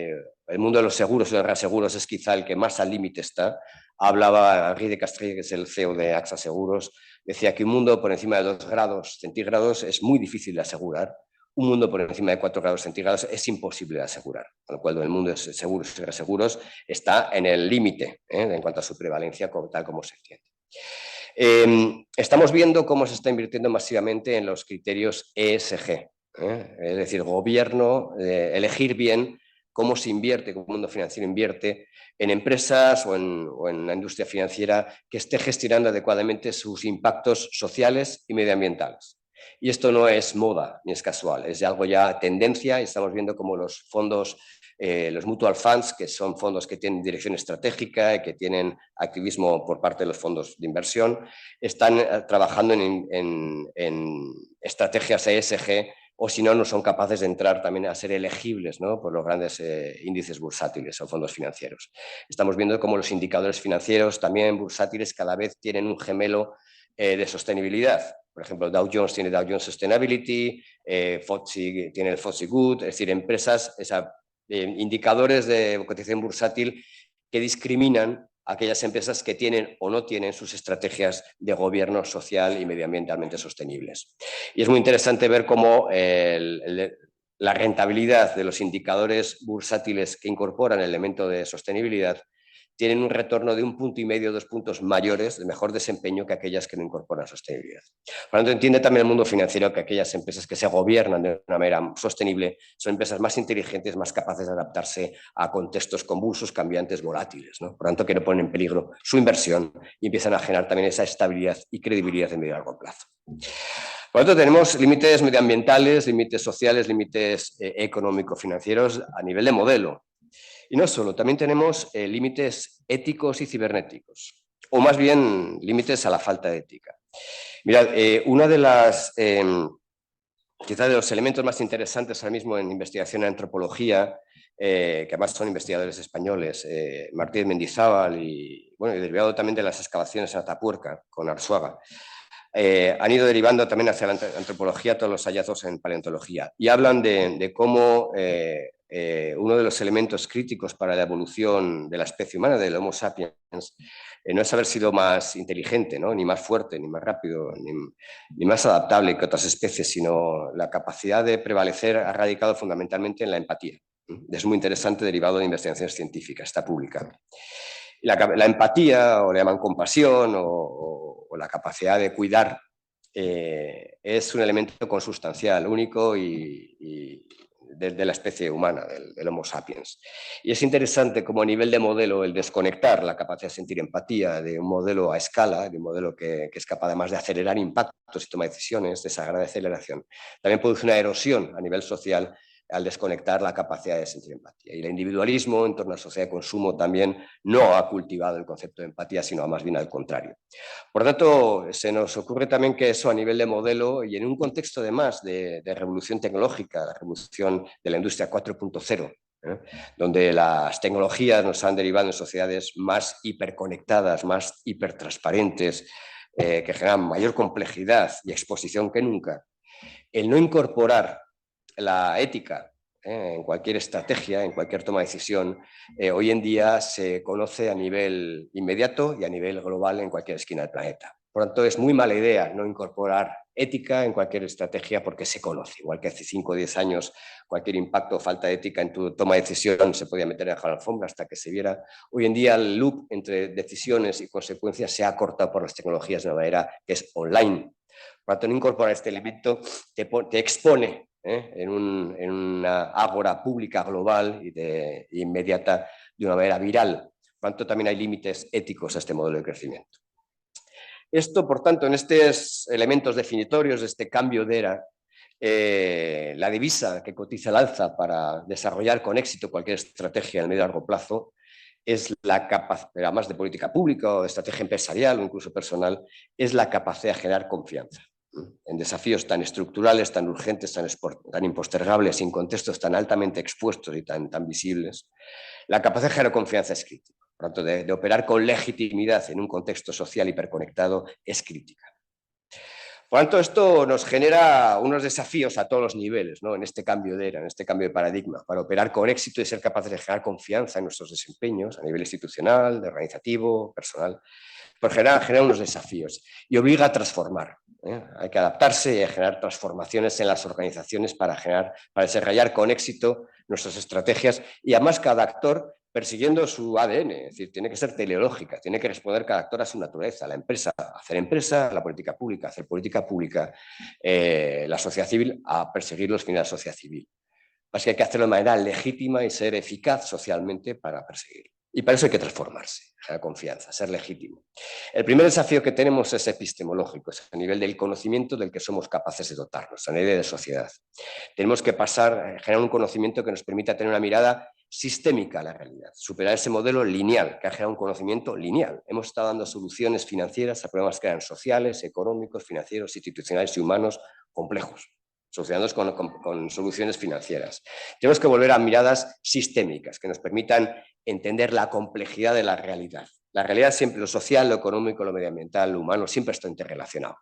el mundo de los seguros y de los reaseguros es quizá el que más al límite está. Hablaba Henri de Castries, que es el CEO de AXA Seguros, decía que un mundo por encima de 2 grados centígrados es muy difícil de asegurar. Un mundo por encima de 4 grados centígrados es imposible de asegurar, con lo cual el mundo de seguros y reaseguros está en el límite en cuanto a su prevalencia, tal como se entiende. Estamos viendo cómo se está invirtiendo masivamente en los criterios ESG, es decir, gobierno, elegir bien cómo se invierte, cómo el mundo financiero invierte en empresas o en la industria financiera que esté gestionando adecuadamente sus impactos sociales y medioambientales. Y esto no es moda ni es casual, es algo ya tendencia y estamos viendo cómo los fondos, los mutual funds, que son fondos que tienen dirección estratégica y que tienen activismo por parte de los fondos de inversión, están trabajando en estrategias ESG o si no, no son capaces de entrar también a ser elegibles, ¿no?, por los grandes índices bursátiles o fondos financieros. Estamos viendo cómo los indicadores financieros también bursátiles cada vez tienen un gemelo de sostenibilidad. Por ejemplo, Dow Jones tiene Dow Jones Sustainability, FTSE tiene el FTSE Good, es decir, empresas, indicadores de cotización bursátil que discriminan a aquellas empresas que tienen o no tienen sus estrategias de gobierno social y medioambientalmente sostenibles. Y es muy interesante ver cómo la rentabilidad de los indicadores bursátiles que incorporan el elemento de sostenibilidad tienen un retorno de 1,5 puntos, 2 puntos mayores de mejor desempeño que aquellas que no incorporan sostenibilidad. Por lo tanto, entiende también el mundo financiero que aquellas empresas que se gobiernan de una manera sostenible son empresas más inteligentes, más capaces de adaptarse a contextos convulsos, cambiantes, volátiles, ¿no? Por lo tanto, que no ponen en peligro su inversión y empiezan a generar también esa estabilidad y credibilidad en medio y largo plazo. Por lo tanto, tenemos límites medioambientales, límites sociales, límites económico-financieros a nivel de modelo. Y no solo, también tenemos límites éticos y cibernéticos, o más bien límites a la falta de ética. Mirad, una de las, quizás de los elementos más interesantes ahora mismo en investigación en antropología, que además son investigadores españoles, Martínez Mendizábal y, bueno, y derivado también de las excavaciones en Atapuerca con Arzuaga, han ido derivando también hacia la antropología todos los hallazgos en paleontología y hablan de cómo uno de los elementos críticos para la evolución de la especie humana, del Homo sapiens, no es haber sido más inteligente, ¿no?, ni más fuerte, ni más rápido, ni más adaptable que otras especies, sino la capacidad de prevalecer ha radicado fundamentalmente en la empatía. Es muy interesante, derivado de investigaciones científicas, está publicado. La empatía, o le llaman compasión, o la capacidad de cuidar, es un elemento consustancial, único y de la especie humana, del Homo sapiens. Y es interesante cómo a nivel de modelo el desconectar la capacidad de sentir empatía de un modelo a escala, de un modelo que es capaz además de acelerar impactos y toma de decisiones, de esa gran aceleración, también produce una erosión a nivel social al desconectar la capacidad de sentir empatía. Y el individualismo en torno a la sociedad de consumo también no ha cultivado el concepto de empatía, sino más bien al contrario. Por lo tanto, se nos ocurre también que eso a nivel de modelo y en un contexto además de revolución tecnológica, la revolución de la industria 4.0, donde las tecnologías nos han derivado en sociedades más hiperconectadas, más hipertransparentes, que generan mayor complejidad y exposición que nunca, el no incorporar la ética en cualquier estrategia, en cualquier toma de decisión, hoy en día se conoce a nivel inmediato y a nivel global en cualquier esquina del planeta. Por lo tanto, es muy mala idea no incorporar ética en cualquier estrategia porque se conoce. Igual que hace 5 o 10 años cualquier impacto o falta de ética en tu toma de decisión se podía meter debajo de la alfombra hasta que se viera. Hoy en día el loop entre decisiones y consecuencias se ha cortado por las tecnologías de una manera que es online. Por lo tanto, no incorporar este elemento te expone en una ágora pública global y inmediata de una manera viral. Por lo tanto, también hay límites éticos a este modelo de crecimiento. Esto, por tanto, en estos elementos definitorios de este cambio de era, la divisa que cotiza al alza para desarrollar con éxito cualquier estrategia a medio y largo plazo es la capacidad, además de política pública o de estrategia empresarial o incluso personal, es la capacidad de generar confianza en desafíos tan estructurales, tan urgentes, tan impostergables, en contextos tan altamente expuestos y tan visibles. La capacidad de generar confianza es crítica. Por lo tanto, de operar con legitimidad en un contexto social hiperconectado es crítica. Por lo tanto, esto nos genera unos desafíos a todos los niveles, ¿no?, en este cambio de era, en este cambio de paradigma, para operar con éxito y ser capaces de generar confianza en nuestros desempeños a nivel institucional, de organizativo, personal. Pues genera unos desafíos y obliga a transformar. Hay que adaptarse y a generar transformaciones en las organizaciones para desarrollar con éxito nuestras estrategias y además cada actor persiguiendo su ADN, es decir, tiene que ser teleológica, tiene que responder cada actor a su naturaleza, la empresa a hacer empresa, la política pública a hacer política pública, la sociedad civil a perseguir los fines de la sociedad civil. Así que hay que hacerlo de manera legítima y ser eficaz socialmente para perseguirlo. Y para eso hay que transformarse, generar confianza, ser legítimo. El primer desafío que tenemos es epistemológico, es a nivel del conocimiento del que somos capaces de dotarnos, a nivel de sociedad. Tenemos que generar un conocimiento que nos permita tener una mirada sistémica a la realidad, superar ese modelo lineal, que ha generado un conocimiento lineal. Hemos estado dando soluciones financieras a problemas que eran sociales, económicos, financieros, institucionales y humanos complejos. solucionándolos con soluciones financieras. Tenemos que volver a miradas sistémicas que nos permitan entender la complejidad de la realidad. La realidad siempre, lo social, lo económico, lo medioambiental, lo humano, siempre está interrelacionado.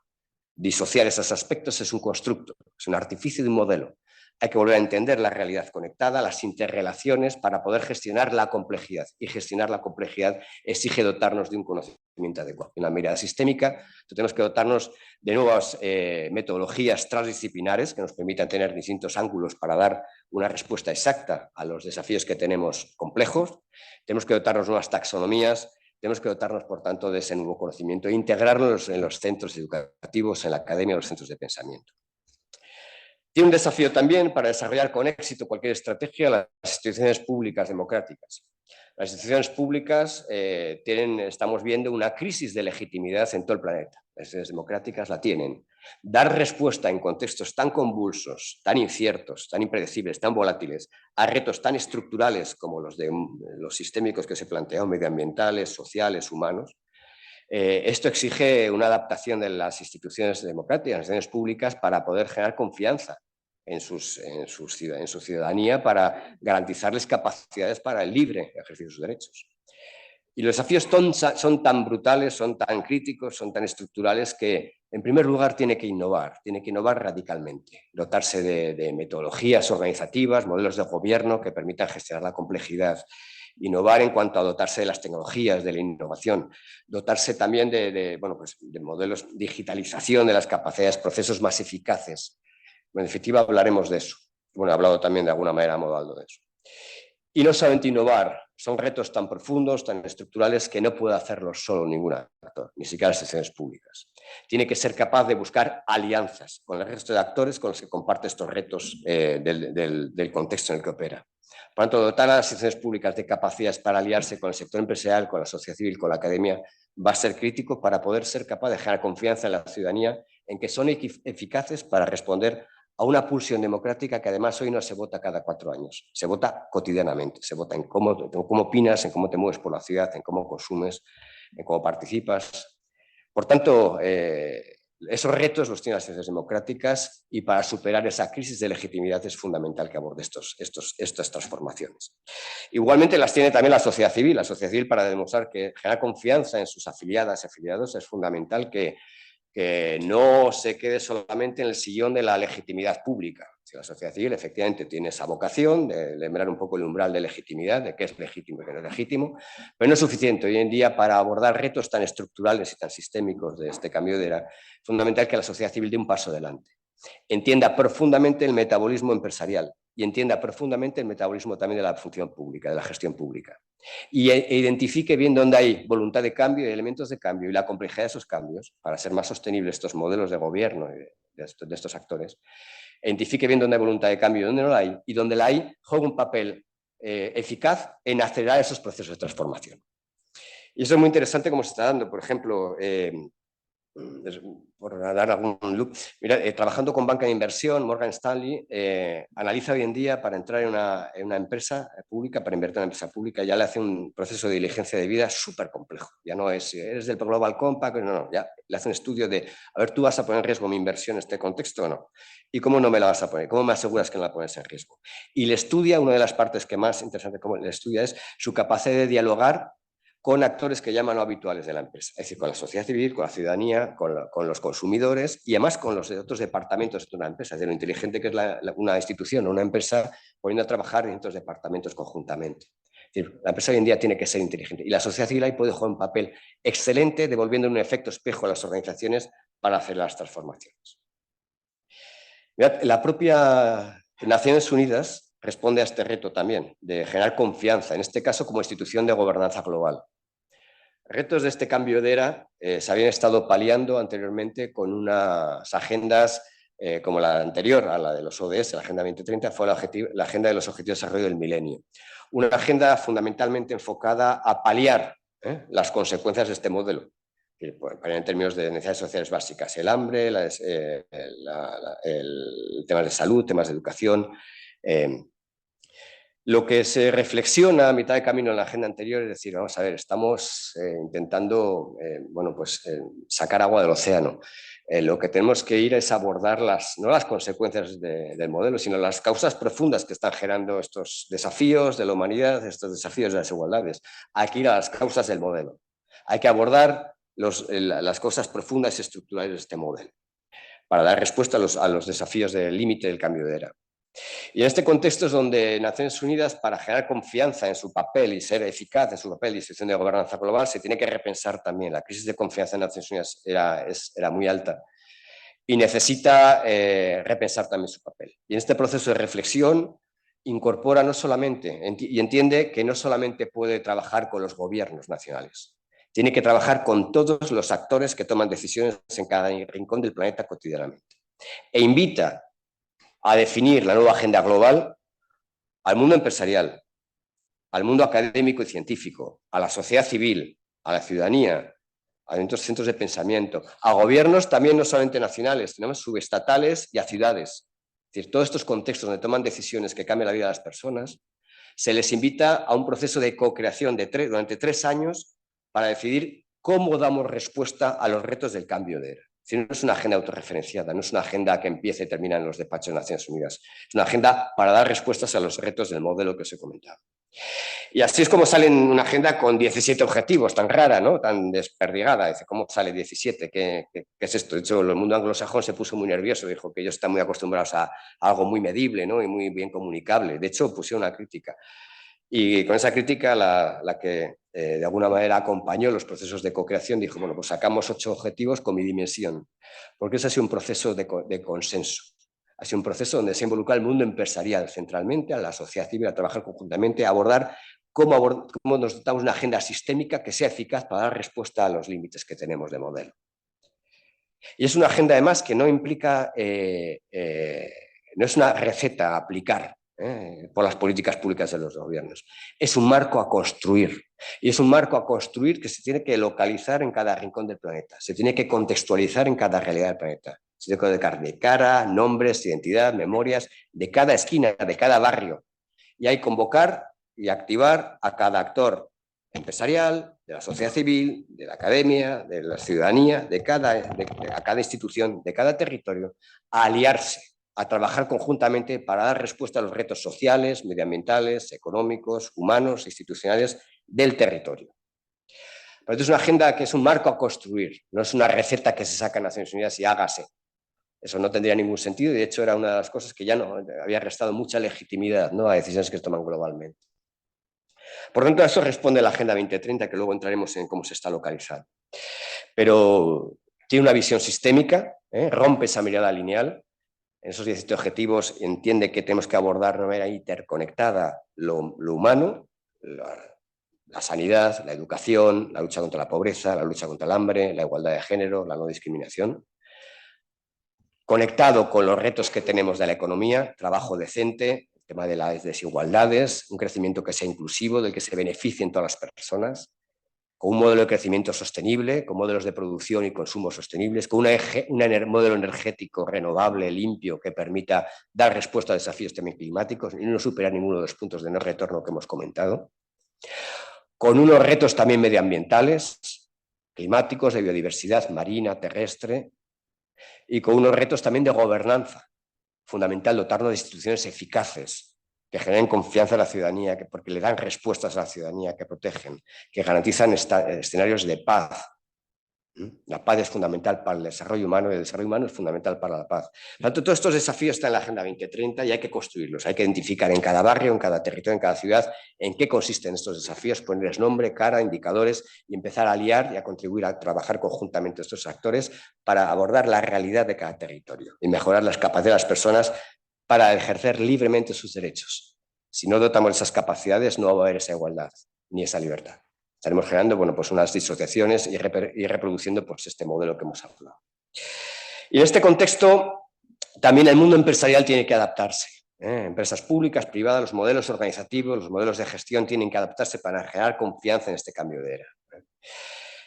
Disociar esos aspectos es un constructo, es un artificio de un modelo. Hay que volver a entender la realidad conectada, las interrelaciones para poder gestionar la complejidad. Y gestionar la complejidad exige dotarnos de un conocimiento adecuado. En la mirada sistémica tenemos que dotarnos de nuevas metodologías transdisciplinares que nos permitan tener distintos ángulos para dar una respuesta exacta a los desafíos que tenemos complejos. Tenemos que dotarnos de nuevas taxonomías. Tenemos que dotarnos, por tanto, de ese nuevo conocimiento e integrarnos en los centros educativos, en la academia, en los centros de pensamiento. Tiene un desafío también para desarrollar con éxito cualquier estrategia las instituciones públicas democráticas. Las instituciones públicas estamos viendo una crisis de legitimidad en todo el planeta. Las instituciones democráticas la tienen. Dar respuesta en contextos tan convulsos, tan inciertos, tan impredecibles, tan volátiles, a retos tan estructurales como los sistémicos que se plantean, medioambientales, sociales, humanos, esto exige una adaptación de las instituciones democráticas, las instituciones públicas, para poder generar confianza en su ciudadanía, para garantizarles capacidades para el libre ejercicio de sus derechos. Y los desafíos son tan brutales, son tan críticos, son tan estructurales que, en primer lugar, tiene que innovar radicalmente, dotarse de metodologías organizativas, modelos de gobierno que permitan gestionar la complejidad. Innovar en cuanto a dotarse de las tecnologías, de la innovación, dotarse también de modelos de digitalización de las capacidades, procesos más eficaces. En definitiva, hablaremos de eso. Bueno, he hablado también de alguna manera Modaldo de eso. Y no solamente innovar, son retos tan profundos, tan estructurales, que no puede hacerlo solo ningún actor, ni siquiera las instituciones públicas. Tiene que ser capaz de buscar alianzas con el resto de actores con los que comparte estos retos del contexto en el que opera. Por lo tanto, dotar a las instituciones públicas de capacidades para aliarse con el sector empresarial, con la sociedad civil, con la academia, va a ser crítico para poder ser capaz de generar confianza en la ciudadanía en que son eficaces para responder a una pulsión democrática que además hoy no se vota cada 4 años, se vota cotidianamente, se vota en cómo opinas, en cómo te mueves por la ciudad, en cómo consumes, en cómo participas. Por tanto, esos retos los tienen las instituciones democráticas, y para superar esa crisis de legitimidad es fundamental que aborde estas transformaciones. Igualmente las tiene también la sociedad civil. La sociedad civil, para demostrar que generar confianza en sus afiliadas y afiliados, es fundamental que no se quede solamente en el sillón de la legitimidad pública. Si la sociedad civil efectivamente tiene esa vocación de lembrar un poco el umbral de legitimidad, de qué es legítimo y qué no es legítimo, pero no es suficiente hoy en día para abordar retos tan estructurales y tan sistémicos de este cambio de era. Es fundamental que la sociedad civil dé un paso adelante, entienda profundamente el metabolismo empresarial y entienda profundamente el metabolismo también de la función pública, de la gestión pública, y identifique bien dónde hay voluntad de cambio y elementos de cambio y la complejidad de esos cambios para ser más sostenibles estos modelos de gobierno de estos actores. Identifique bien dónde hay voluntad de cambio y dónde no la hay, y donde la hay juega un papel eficaz en acelerar esos procesos de transformación. Y eso es muy interesante como se está dando, por ejemplo, por dar algún look. Mira, trabajando con banca de inversión, Morgan Stanley analiza hoy en día, para entrar en una empresa pública, para invertir en una empresa pública, ya le hace un proceso de diligencia de vida súper complejo. Ya no es, eres del Global Compact, no, ya le hace un estudio de, a ver, ¿tú vas a poner en riesgo mi inversión en este contexto o no? ¿Y cómo no me la vas a poner? ¿Cómo me aseguras que no la pones en riesgo? Y le estudia, una de las partes que más interesante como le estudia es su capacidad de dialogar con actores que llaman no habituales de la empresa, es decir, con la sociedad civil, con la ciudadanía, con los consumidores y además con los otros departamentos de una empresa, de lo inteligente que es una institución o una empresa poniendo a trabajar en estos departamentos conjuntamente. Es decir, la empresa hoy en día tiene que ser inteligente y la sociedad civil ahí puede jugar un papel excelente, devolviendo un efecto espejo a las organizaciones para hacer las transformaciones. Mirad, la propia Naciones Unidas responde a este reto también, de generar confianza, en este caso como institución de gobernanza global. Retos de este cambio de era se habían estado paliando anteriormente con unas agendas como la anterior a la de los ODS, la Agenda 2030, fue la Agenda de los Objetivos de Desarrollo del Milenio. Una agenda fundamentalmente enfocada a paliar las consecuencias de este modelo, en términos de necesidades sociales básicas, el hambre, temas de salud, temas de educación. Lo que se reflexiona a mitad de camino en la agenda anterior es decir, vamos a ver, estamos intentando sacar agua del océano. Lo que tenemos que ir es abordar no las consecuencias del modelo, sino las causas profundas que están generando estos desafíos de la humanidad, estos desafíos de las desigualdades. Hay que ir a las causas del modelo. Hay que abordar las causas profundas y estructurales de este modelo para dar respuesta a los desafíos del límite del cambio de era. Y en este contexto es donde Naciones Unidas, para generar confianza en su papel y ser eficaz en su papel de institución de gobernanza global, se tiene que repensar también. La crisis de confianza en Naciones Unidas era muy alta y necesita repensar también su papel. Y en este proceso de reflexión incorpora no solamente, y entiende que no solamente puede trabajar con los gobiernos nacionales, tiene que trabajar con todos los actores que toman decisiones en cada rincón del planeta cotidianamente. E invita a definir la nueva agenda global al mundo empresarial, al mundo académico y científico, a la sociedad civil, a la ciudadanía, a otros centros de pensamiento, a gobiernos también no solamente nacionales, tenemos subestatales y a ciudades. Es decir, todos estos contextos donde toman decisiones que cambian la vida de las personas, se les invita a un proceso de co-creación durante 3 años para decidir cómo damos respuesta a los retos del cambio de era. Es decir, no es una agenda autorreferenciada, no es una agenda que empieza y termina en los despachos de Naciones Unidas. Es una agenda para dar respuestas a los retos del modelo que os he comentado. Y así es como sale una agenda con 17 objetivos, tan rara, ¿no? Tan desperdigada. Dice, ¿cómo sale 17? ¿Qué es esto? De hecho, el mundo anglosajón se puso muy nervioso, dijo que ellos están muy acostumbrados a algo muy medible, ¿no? Y muy bien comunicable. De hecho, pusieron una crítica. Y con esa crítica, la que de alguna manera acompañó los procesos de co-creación, dijo, bueno, pues sacamos 8 objetivos con mi dimensión, porque ese ha sido un proceso de consenso. Ha sido un proceso donde se involucra el mundo empresarial centralmente, a la sociedad civil, a trabajar conjuntamente, a abordar cómo nos dotamos una agenda sistémica que sea eficaz para dar respuesta a los límites que tenemos de modelo. Y es una agenda además que no implica, no es una receta a aplicar por las políticas públicas de los gobiernos. Es un marco a construir. Y es un marco a construir que se tiene que localizar en cada rincón del planeta. Se tiene que contextualizar en cada realidad del planeta. Se tiene que colocar de cara, nombres, identidad, memorias, de cada esquina, de cada barrio. Y hay que convocar y activar a cada actor empresarial, de la sociedad civil, de la academia, de la ciudadanía, a cada institución, de cada territorio, a aliarse, a trabajar conjuntamente para dar respuesta a los retos sociales, medioambientales, económicos, humanos, institucionales del territorio. Pero esto es una agenda que es un marco a construir, no es una receta que se saca en Naciones Unidas y hágase. Eso no tendría ningún sentido y de hecho era una de las cosas que ya no había restado mucha legitimidad, ¿no?, a decisiones que se toman globalmente. Por lo tanto, a eso responde la Agenda 2030, que luego entraremos en cómo se está localizando. Pero tiene una visión sistémica, rompe esa mirada lineal. En esos 17 objetivos entiende que tenemos que abordar de manera interconectada lo humano, la sanidad, la educación, la lucha contra la pobreza, la lucha contra el hambre, la igualdad de género, la no discriminación. Conectado con los retos que tenemos de la economía, trabajo decente, el tema de las desigualdades, un crecimiento que sea inclusivo, del que se beneficien todas las personas, con un modelo de crecimiento sostenible, con modelos de producción y consumo sostenibles, con un modelo energético renovable, limpio, que permita dar respuesta a desafíos también climáticos y no superar ninguno de los puntos de no retorno que hemos comentado, con unos retos también medioambientales, climáticos, de biodiversidad marina, terrestre, y con unos retos también de gobernanza. Fundamental dotarnos de instituciones eficaces que generen confianza en la ciudadanía, porque le dan respuestas a la ciudadanía, que protegen, que garantizan escenarios de paz. La paz es fundamental para el desarrollo humano y el desarrollo humano es fundamental para la paz. Por lo tanto, todos estos desafíos están en la Agenda 2030 y hay que construirlos. Hay que identificar en cada barrio, en cada territorio, en cada ciudad, en qué consisten estos desafíos, ponerles nombre, cara, indicadores y empezar a aliar y a contribuir a trabajar conjuntamente estos actores para abordar la realidad de cada territorio y mejorar las capacidades de las personas para ejercer libremente sus derechos. Si no dotamos esas capacidades, no va a haber esa igualdad ni esa libertad. Estaremos generando, bueno, pues unas disociaciones y reproduciendo pues, este modelo que hemos hablado. Y en este contexto, también el mundo empresarial tiene que adaptarse. Empresas públicas, privadas, los modelos organizativos, los modelos de gestión tienen que adaptarse para generar confianza en este cambio de era.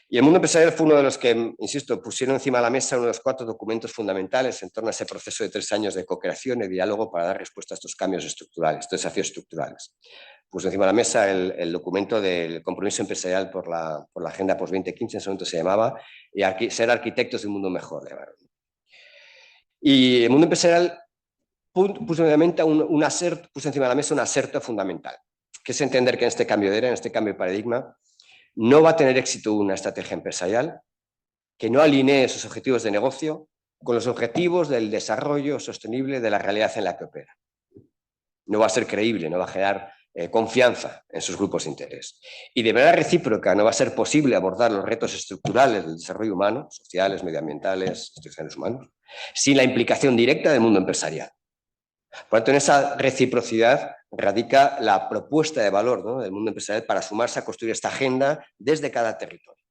Y el mundo empresarial fue uno de los que, insisto, pusieron encima de la mesa uno de los 4 documentos fundamentales en torno a ese proceso de 3 años de co-creación y diálogo para dar respuesta a estos cambios estructurales, estos desafíos estructurales. Puso encima de la mesa el documento del compromiso empresarial por la Agenda Post-2015, en ese momento se llamaba, y ser arquitectos de un mundo mejor. Y el mundo empresarial puso encima de la mesa un aserto fundamental, que es entender que en este cambio de era, en este cambio de paradigma, no va a tener éxito una estrategia empresarial que no alinee sus objetivos de negocio con los objetivos del desarrollo sostenible de la realidad en la que opera. No va a ser creíble, no va a generar confianza en sus grupos de interés. Y de manera recíproca no va a ser posible abordar los retos estructurales del desarrollo humano, sociales, medioambientales, institucionales humanos, sin la implicación directa del mundo empresarial. Por lo tanto, en esa reciprocidad radica la propuesta de valor, ¿no?, del mundo empresarial para sumarse a construir esta agenda desde cada territorio.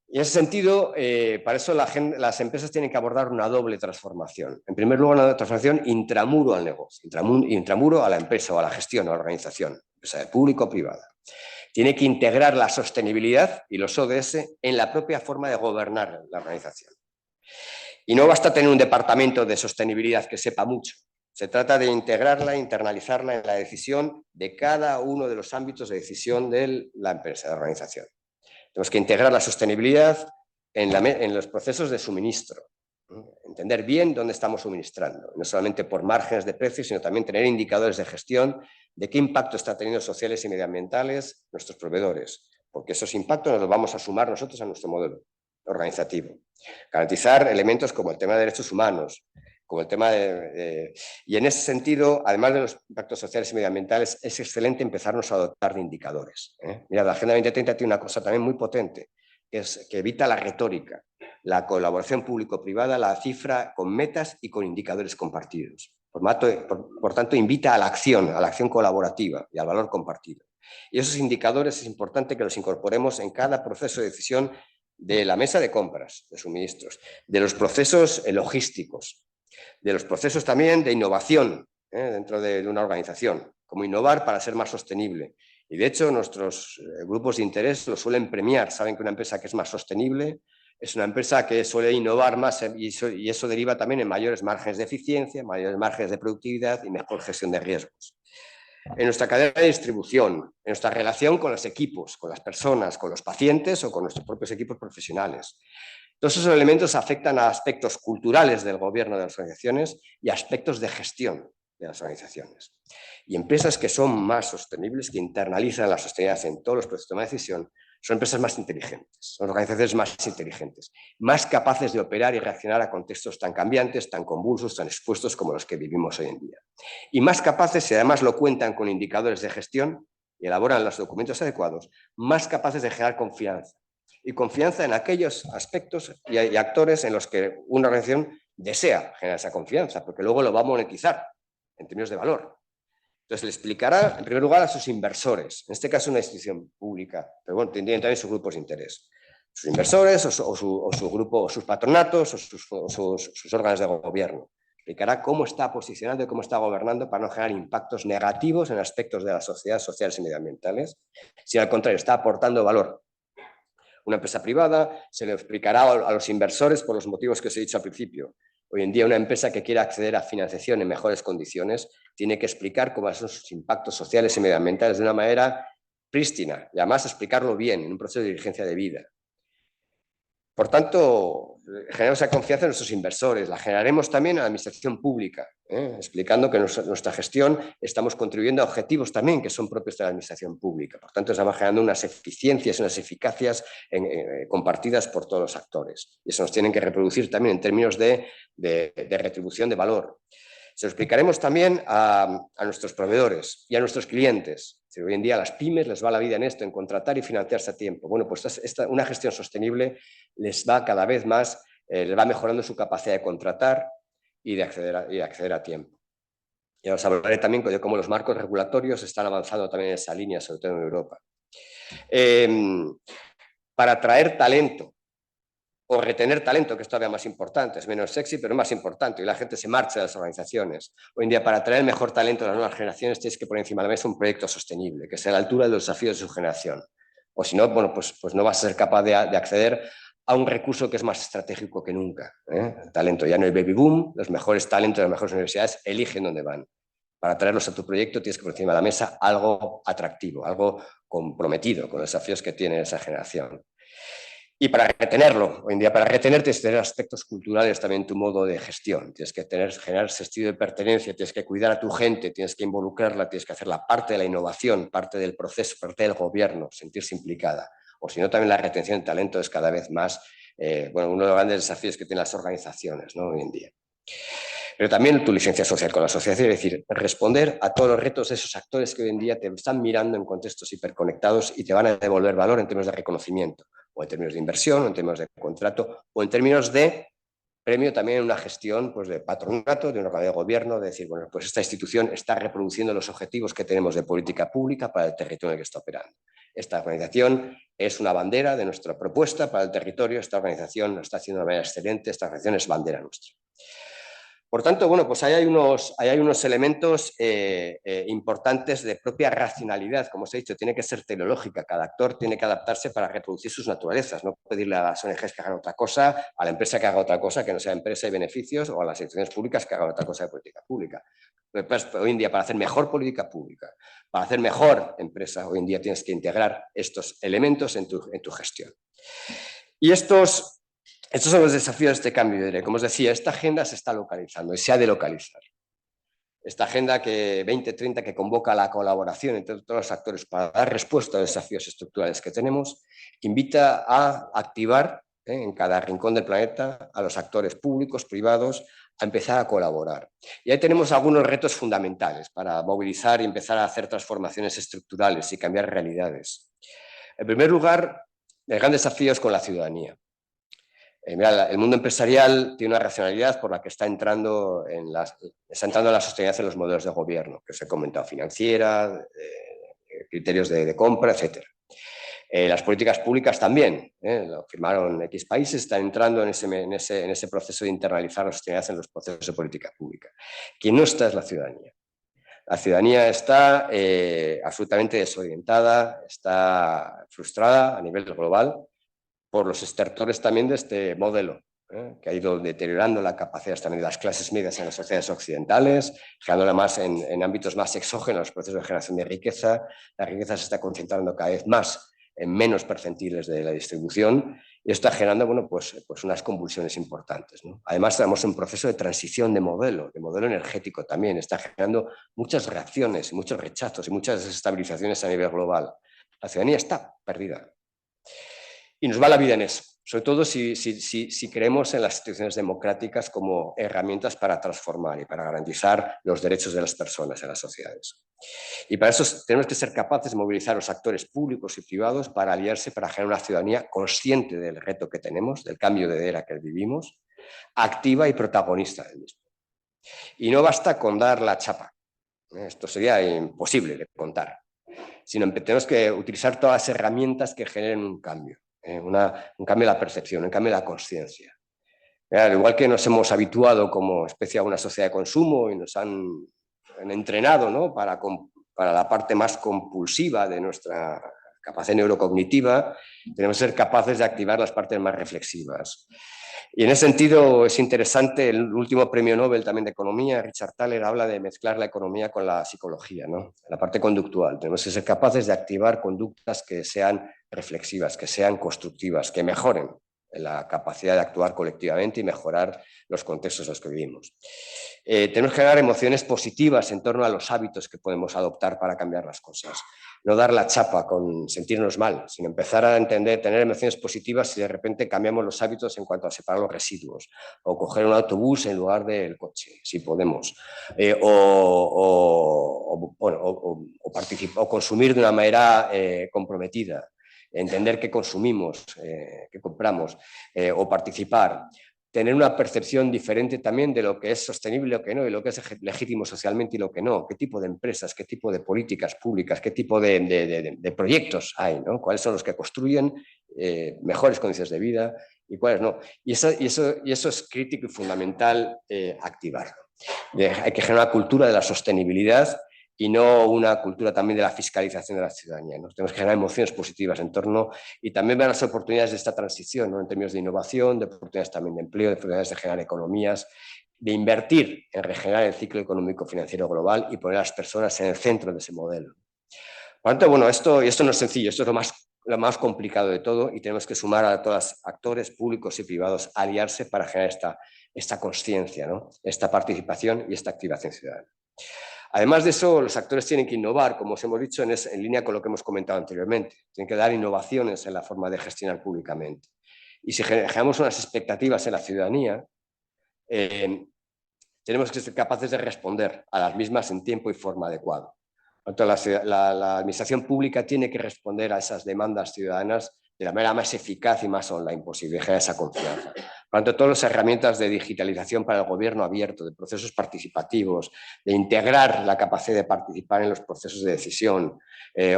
Y en ese sentido, para eso las empresas tienen que abordar una doble transformación. En primer lugar, una transformación intramuro al negocio, intramuro a la empresa o a la gestión, a la organización, empresa pública o privada. Tiene que integrar la sostenibilidad y los ODS en la propia forma de gobernar la organización. Y no basta tener un departamento de sostenibilidad que sepa mucho. Se trata de integrarla, internalizarla en la decisión de cada uno de los ámbitos de decisión de la empresa, de la organización. Tenemos que integrar la sostenibilidad en los procesos de suministro, entender bien dónde estamos suministrando, no solamente por márgenes de precios, sino también tener indicadores de gestión de qué impacto está teniendo sociales y medioambientales nuestros proveedores, porque esos impactos nos los vamos a sumar nosotros a nuestro modelo organizativo. Garantizar elementos como el tema de derechos humanos, como el tema y en ese sentido, además de los impactos sociales y medioambientales, es excelente empezarnos a dotar de indicadores. Mira, la Agenda 2030 tiene una cosa también muy potente, que evita la retórica, la colaboración público-privada, la cifra con metas y con indicadores compartidos. Por tanto, invita a la acción colaborativa y al valor compartido. Y esos indicadores es importante que los incorporemos en cada proceso de decisión de la mesa de compras, de suministros, de los procesos logísticos, de los procesos también de innovación dentro de una organización, como innovar para ser más sostenible. Y de hecho nuestros grupos de interés lo suelen premiar, saben que una empresa que es más sostenible es una empresa que suele innovar más y eso deriva también en mayores márgenes de eficiencia, mayores márgenes de productividad y mejor gestión de riesgos. En nuestra cadena de distribución, en nuestra relación con los equipos, con las personas, con los pacientes o con nuestros propios equipos profesionales. Todos esos elementos afectan a aspectos culturales del gobierno de las organizaciones y aspectos de gestión de las organizaciones. Y empresas que son más sostenibles, que internalizan la sostenibilidad en todos los procesos de toma de decisión, son empresas más inteligentes, son organizaciones más inteligentes, más capaces de operar y reaccionar a contextos tan cambiantes, tan convulsos, tan expuestos como los que vivimos hoy en día. Y más capaces, si además lo cuentan con indicadores de gestión y elaboran los documentos adecuados, más capaces de generar confianza. Y confianza en aquellos aspectos y actores en los que una organización desea generar esa confianza, porque luego lo va a monetizar en términos de valor. Entonces le explicará, en primer lugar, a sus inversores, en este caso una institución pública, pero bueno, tendrían también sus grupos de interés. Sus inversores o su grupo, o sus patronatos o sus órganos de gobierno. Explicará cómo está posicionando y cómo está gobernando para no generar impactos negativos en aspectos de la sociedad, sociales y medioambientales, si al contrario está aportando valor. Una empresa privada se le explicará a los inversores por los motivos que os he dicho al principio. Hoy en día una empresa que quiera acceder a financiación en mejores condiciones tiene que explicar cómo son sus impactos sociales y medioambientales de una manera prístina y además explicarlo bien en un proceso de diligencia de vida. Por tanto, generamos esa confianza en nuestros inversores, la generaremos también en la administración pública, explicando que nuestra gestión estamos contribuyendo a objetivos también que son propios de la administración pública. Por tanto, estamos generando unas eficiencias, unas eficacias compartidas por todos los actores. Y eso nos tienen que reproducir también en términos de retribución de valor. Se lo explicaremos también a nuestros proveedores y a nuestros clientes. Hoy en día a las pymes les va la vida en esto, en contratar y financiarse a tiempo. Bueno, pues una gestión sostenible les va cada vez más, les va mejorando su capacidad de contratar y de acceder a tiempo. Y os hablaré también de cómo los marcos regulatorios están avanzando también en esa línea, sobre todo en Europa. Para atraer talento o retener talento, que es todavía más importante, es menos sexy, pero más importante, y la gente se marcha de las organizaciones. Hoy en día, para atraer mejor talento a las nuevas generaciones, tienes que poner encima de la mesa un proyecto sostenible, que sea a la altura de los desafíos de su generación. O si no, bueno, pues no vas a ser capaz de acceder a un recurso que es más estratégico que nunca. El talento, ya no hay baby boom, los mejores talentos de las mejores universidades eligen dónde van. Para traerlos a tu proyecto tienes que poner encima de la mesa algo atractivo, algo comprometido con los desafíos que tiene esa generación. Y para retenerlo, hoy en día para retener tienes que tener aspectos culturales también en tu modo de gestión, tienes que generar ese estilo de pertenencia, tienes que cuidar a tu gente, tienes que involucrarla, tienes que hacerla parte de la innovación, parte del proceso, parte del gobierno, sentirse implicada. O si no, también la retención de talento es cada vez más uno de los grandes desafíos que tienen las organizaciones, ¿no? Hoy en día. Pero también tu licencia social con la sociedad, es decir, responder a todos los retos de esos actores que hoy en día te están mirando en contextos hiperconectados y te van a devolver valor en términos de reconocimiento, o en términos de inversión, o en términos de contrato, o en términos de premio también en una gestión pues, de patronato, de una organización de gobierno, de decir, bueno, pues esta institución está reproduciendo los objetivos que tenemos de política pública para el territorio en el que está operando. Esta organización es una bandera de nuestra propuesta para el territorio, esta organización lo está haciendo de manera excelente, esta organización es bandera nuestra. Por tanto, bueno, pues ahí hay unos elementos importantes de propia racionalidad, como os he dicho, tiene que ser teleológica, cada actor tiene que adaptarse para reproducir sus naturalezas, no pedirle a las ONGs que hagan otra cosa, a la empresa que haga otra cosa que no sea empresa y beneficios, o a las instituciones públicas que hagan otra cosa de política pública. Pues, hoy en día, para hacer mejor política pública, para hacer mejor empresa, hoy en día tienes que integrar estos elementos en tu gestión. Y estos son los desafíos de este cambio. Como os decía, esta agenda se está localizando y se ha de localizar. Esta agenda 2030 que convoca la colaboración entre todos los actores para dar respuesta a los desafíos estructurales que tenemos, invita a activar en cada rincón del planeta a los actores públicos, privados, a empezar a colaborar. Y ahí tenemos algunos retos fundamentales para movilizar y empezar a hacer transformaciones estructurales y cambiar realidades. En primer lugar, el gran desafío es con la ciudadanía. Mira, el mundo empresarial tiene una racionalidad por la que está entrando en la sostenibilidad en los modelos de gobierno, que os he comentado, financiera, criterios de compra, etc. Las políticas públicas también, lo firmaron X países, están entrando en ese proceso de internalizar la sostenibilidad en los procesos de política pública. Quien no está es la ciudadanía. La ciudadanía está absolutamente desorientada, está frustrada a nivel global, por los estertores también de este modelo, que ha ido deteriorando la capacidad también de las clases medias en las sociedades occidentales, generándola más en ámbitos más exógenos, los procesos de generación de riqueza. La riqueza se está concentrando cada vez más en menos percentiles de la distribución y esto está generando bueno, pues unas convulsiones importantes, ¿no? Además, tenemos un proceso de transición de modelo energético también, está generando muchas reacciones, muchos rechazos y muchas desestabilizaciones a nivel global. La ciudadanía está perdida. Y nos va la vida en eso, sobre todo si creemos en las instituciones democráticas como herramientas para transformar y para garantizar los derechos de las personas en las sociedades. Y para eso tenemos que ser capaces de movilizar a los actores públicos y privados para aliarse, para generar una ciudadanía consciente del reto que tenemos, del cambio de era que vivimos, activa y protagonista del mismo. Y no basta con dar la chapa, esto sería imposible de contar, sino que tenemos que utilizar todas las herramientas que generen un cambio. Un cambio de la percepción, un cambio de la conciencia. Al igual que nos hemos habituado como especie a una sociedad de consumo y nos han entrenado, ¿no? para la parte más compulsiva de nuestra capacidad neurocognitiva, tenemos que ser capaces de activar las partes más reflexivas. Y en ese sentido es interesante, el último premio Nobel también de Economía, Richard Thaler, habla de mezclar la economía con la psicología, ¿no? La parte conductual. Tenemos que ser capaces de activar conductas que sean reflexivas, que sean constructivas, que mejoren la capacidad de actuar colectivamente y mejorar los contextos en los que vivimos. Tenemos que generar emociones positivas en torno a los hábitos que podemos adoptar para cambiar las cosas. No dar la chapa con sentirnos mal, sino empezar a entender, tener emociones positivas si de repente cambiamos los hábitos en cuanto a separar los residuos, o coger un autobús en lugar del coche, si podemos, o consumir de una manera comprometida, entender qué consumimos, qué compramos, o participar. Tener una percepción diferente también de lo que es sostenible y lo que no, y lo que es legítimo socialmente y lo que no, qué tipo de empresas, qué tipo de políticas públicas, qué tipo de proyectos hay, ¿no? Cuáles son los que construyen mejores condiciones de vida y cuáles no. Y eso es crítico y fundamental activarlo. Hay que generar una cultura de la sostenibilidad y no una cultura también de la fiscalización de la ciudadanía, ¿no? Tenemos que generar emociones positivas en torno y también ver las oportunidades de esta transición, ¿no? En términos de innovación, de oportunidades también de empleo, de oportunidades de generar economías, de invertir en regenerar el ciclo económico financiero global y poner a las personas en el centro de ese modelo. Por lo tanto, bueno, esto no es sencillo, esto es lo más complicado de todo y tenemos que sumar a todos los actores públicos y privados a aliarse para generar esta consciencia, ¿no? Esta participación y esta activación ciudadana. Además de eso, los actores tienen que innovar, como os hemos dicho, en línea con lo que hemos comentado anteriormente. Tienen que dar innovaciones en la forma de gestionar públicamente. Y si generamos unas expectativas en la ciudadanía, tenemos que ser capaces de responder a las mismas en tiempo y forma adecuado. La administración pública tiene que responder a esas demandas ciudadanas de la manera más eficaz y más online posible, generar esa confianza. Por lo tanto, todas las herramientas de digitalización para el gobierno abierto, de procesos participativos, de integrar la capacidad de participar en los procesos de decisión,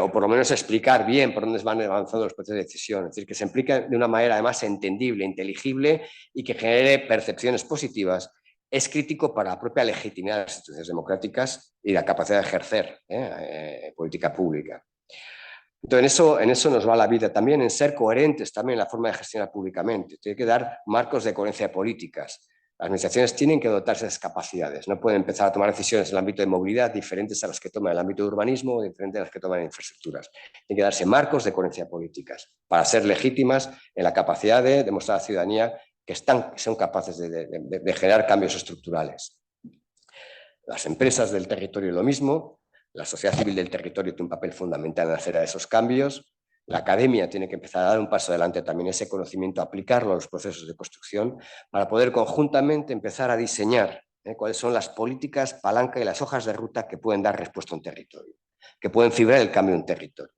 o por lo menos explicar bien por dónde van avanzando los procesos de decisión, es decir, que se implique de una manera además entendible, inteligible y que genere percepciones positivas, es crítico para la propia legitimidad de las instituciones democráticas y la capacidad de ejercer política pública. Entonces, en eso nos va la vida también, en ser coherentes también en la forma de gestionar públicamente. Tiene que dar marcos de coherencia de políticas. Las administraciones tienen que dotarse de esas capacidades. No pueden empezar a tomar decisiones en el ámbito de movilidad diferentes a las que toman en el ámbito de urbanismo o diferentes a las que toman en infraestructuras. Tienen que darse marcos de coherencia de políticas para ser legítimas en la capacidad de demostrar a la ciudadanía que son capaces de generar cambios estructurales. Las empresas del territorio lo mismo, la sociedad civil del territorio tiene un papel fundamental en hacer esos cambios, la academia tiene que empezar a dar un paso adelante también ese conocimiento, aplicarlo a los procesos de construcción para poder conjuntamente empezar a diseñar cuáles son las políticas, palanca y las hojas de ruta que pueden dar respuesta a un territorio, que pueden fibrar el cambio de un territorio.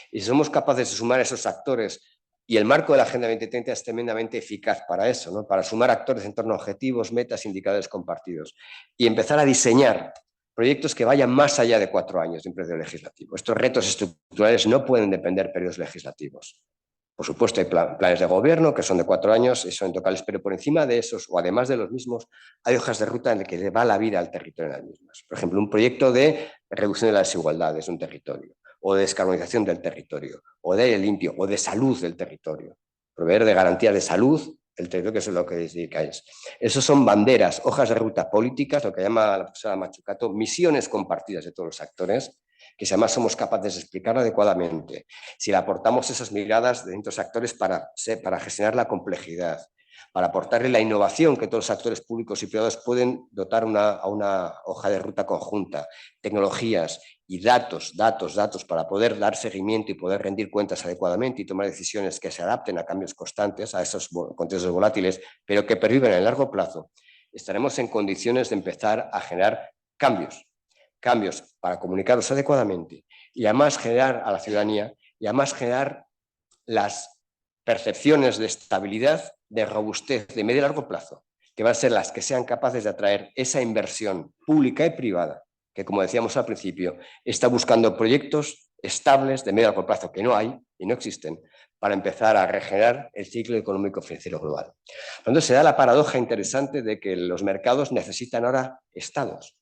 Y si somos capaces de sumar esos actores, y el marco de la Agenda 2030 es tremendamente eficaz para eso, ¿no? Para sumar actores en torno a objetivos, metas, indicadores compartidos y empezar a diseñar proyectos que vayan más allá de 4 años de un periodo legislativo. Estos retos estructurales no pueden depender de periodos legislativos. Por supuesto, hay planes de gobierno que son de 4 años y son intocales, pero por encima de esos, o además de los mismos, hay hojas de ruta en las que le va la vida al territorio en las mismas. Por ejemplo, un proyecto de reducción de las desigualdades de un territorio, o de descarbonización del territorio, o de aire limpio, o de salud del territorio. Proveer de garantías de salud el territorio, que es lo que dedicáis. Esos son banderas, hojas de ruta políticas, lo que llama la profesora Machucato, misiones compartidas de todos los actores, que si además somos capaces de explicar adecuadamente, si le aportamos esas miradas de distintos actores para gestionar la complejidad, para aportarle la innovación que todos los actores públicos y privados pueden dotar a una hoja de ruta conjunta, tecnologías y datos para poder dar seguimiento y poder rendir cuentas adecuadamente y tomar decisiones que se adapten a cambios constantes, a esos contextos volátiles, pero que perviven a largo plazo, estaremos en condiciones de empezar a generar cambios para comunicarlos adecuadamente y además generar a la ciudadanía y además generar las percepciones de estabilidad, de robustez de medio y largo plazo, que van a ser las que sean capaces de atraer esa inversión pública y privada, que como decíamos al principio, está buscando proyectos estables de medio y largo plazo, que no hay y no existen, para empezar a regenerar el ciclo económico financiero global. Por lo tanto, se da la paradoja interesante de que los mercados necesitan ahora estados.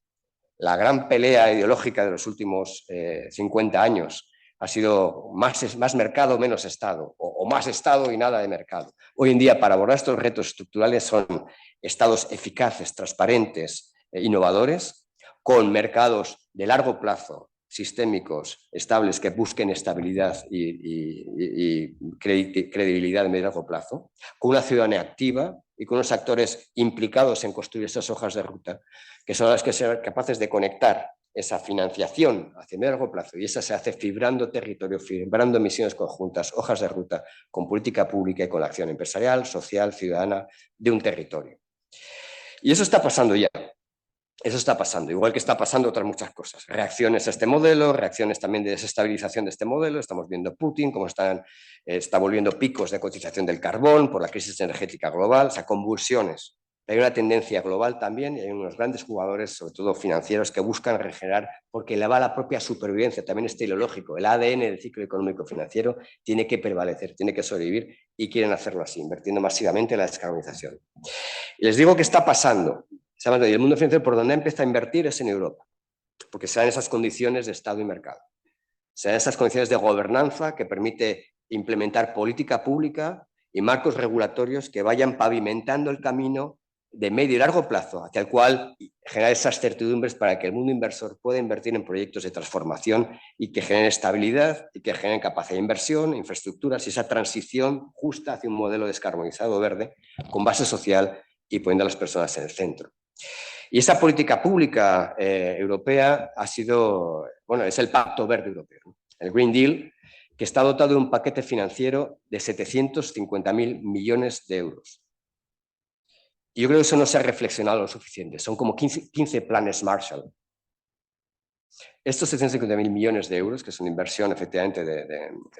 La gran pelea ideológica de los últimos 50 años ha sido más mercado, menos Estado, o más Estado y nada de mercado. Hoy en día, para abordar estos retos estructurales, son estados eficaces, transparentes, innovadores, con mercados de largo plazo, sistémicos, estables, que busquen estabilidad y credibilidad de medio y largo plazo, con una ciudadanía activa y con unos actores implicados en construir esas hojas de ruta, que son las que sean capaces de conectar esa financiación hacia medio y largo plazo, y esa se hace fibrando territorio, fibrando misiones conjuntas, hojas de ruta, con política pública y con la acción empresarial, social, ciudadana de un territorio. Y eso está pasando ya. Eso está pasando, igual que está pasando otras muchas cosas. Reacciones a este modelo, reacciones también de desestabilización de este modelo. Estamos viendo Putin, cómo está volviendo picos de cotización del carbón por la crisis energética global, o sea, convulsiones. Hay una tendencia global también y hay unos grandes jugadores, sobre todo financieros, que buscan regenerar porque le va la propia supervivencia, también es teleológico. El ADN del ciclo económico financiero tiene que prevalecer, tiene que sobrevivir y quieren hacerlo así, invirtiendo masivamente en la descarbonización. Y les digo que está pasando. Y el mundo financiero por donde empieza a invertir es en Europa. porque sean esas condiciones de Estado y mercado, sean esas condiciones de gobernanza que permite implementar política pública y marcos regulatorios que vayan pavimentando el camino de medio y largo plazo, hacia el cual generar esas certidumbres para que el mundo inversor pueda invertir en proyectos de transformación y que generen estabilidad y que generen capacidad de inversión, infraestructuras y esa transición justa hacia un modelo descarbonizado verde con base social y poniendo a las personas en el centro. Y esa política pública europea ha sido, bueno, es el Pacto Verde Europeo, ¿no? El Green Deal, que está dotado de un paquete financiero de 750.000 millones de euros. Y yo creo que eso no se ha reflexionado lo suficiente. Son como 15 planes Marshall. Estos 750.000 millones de euros, que es una inversión efectivamente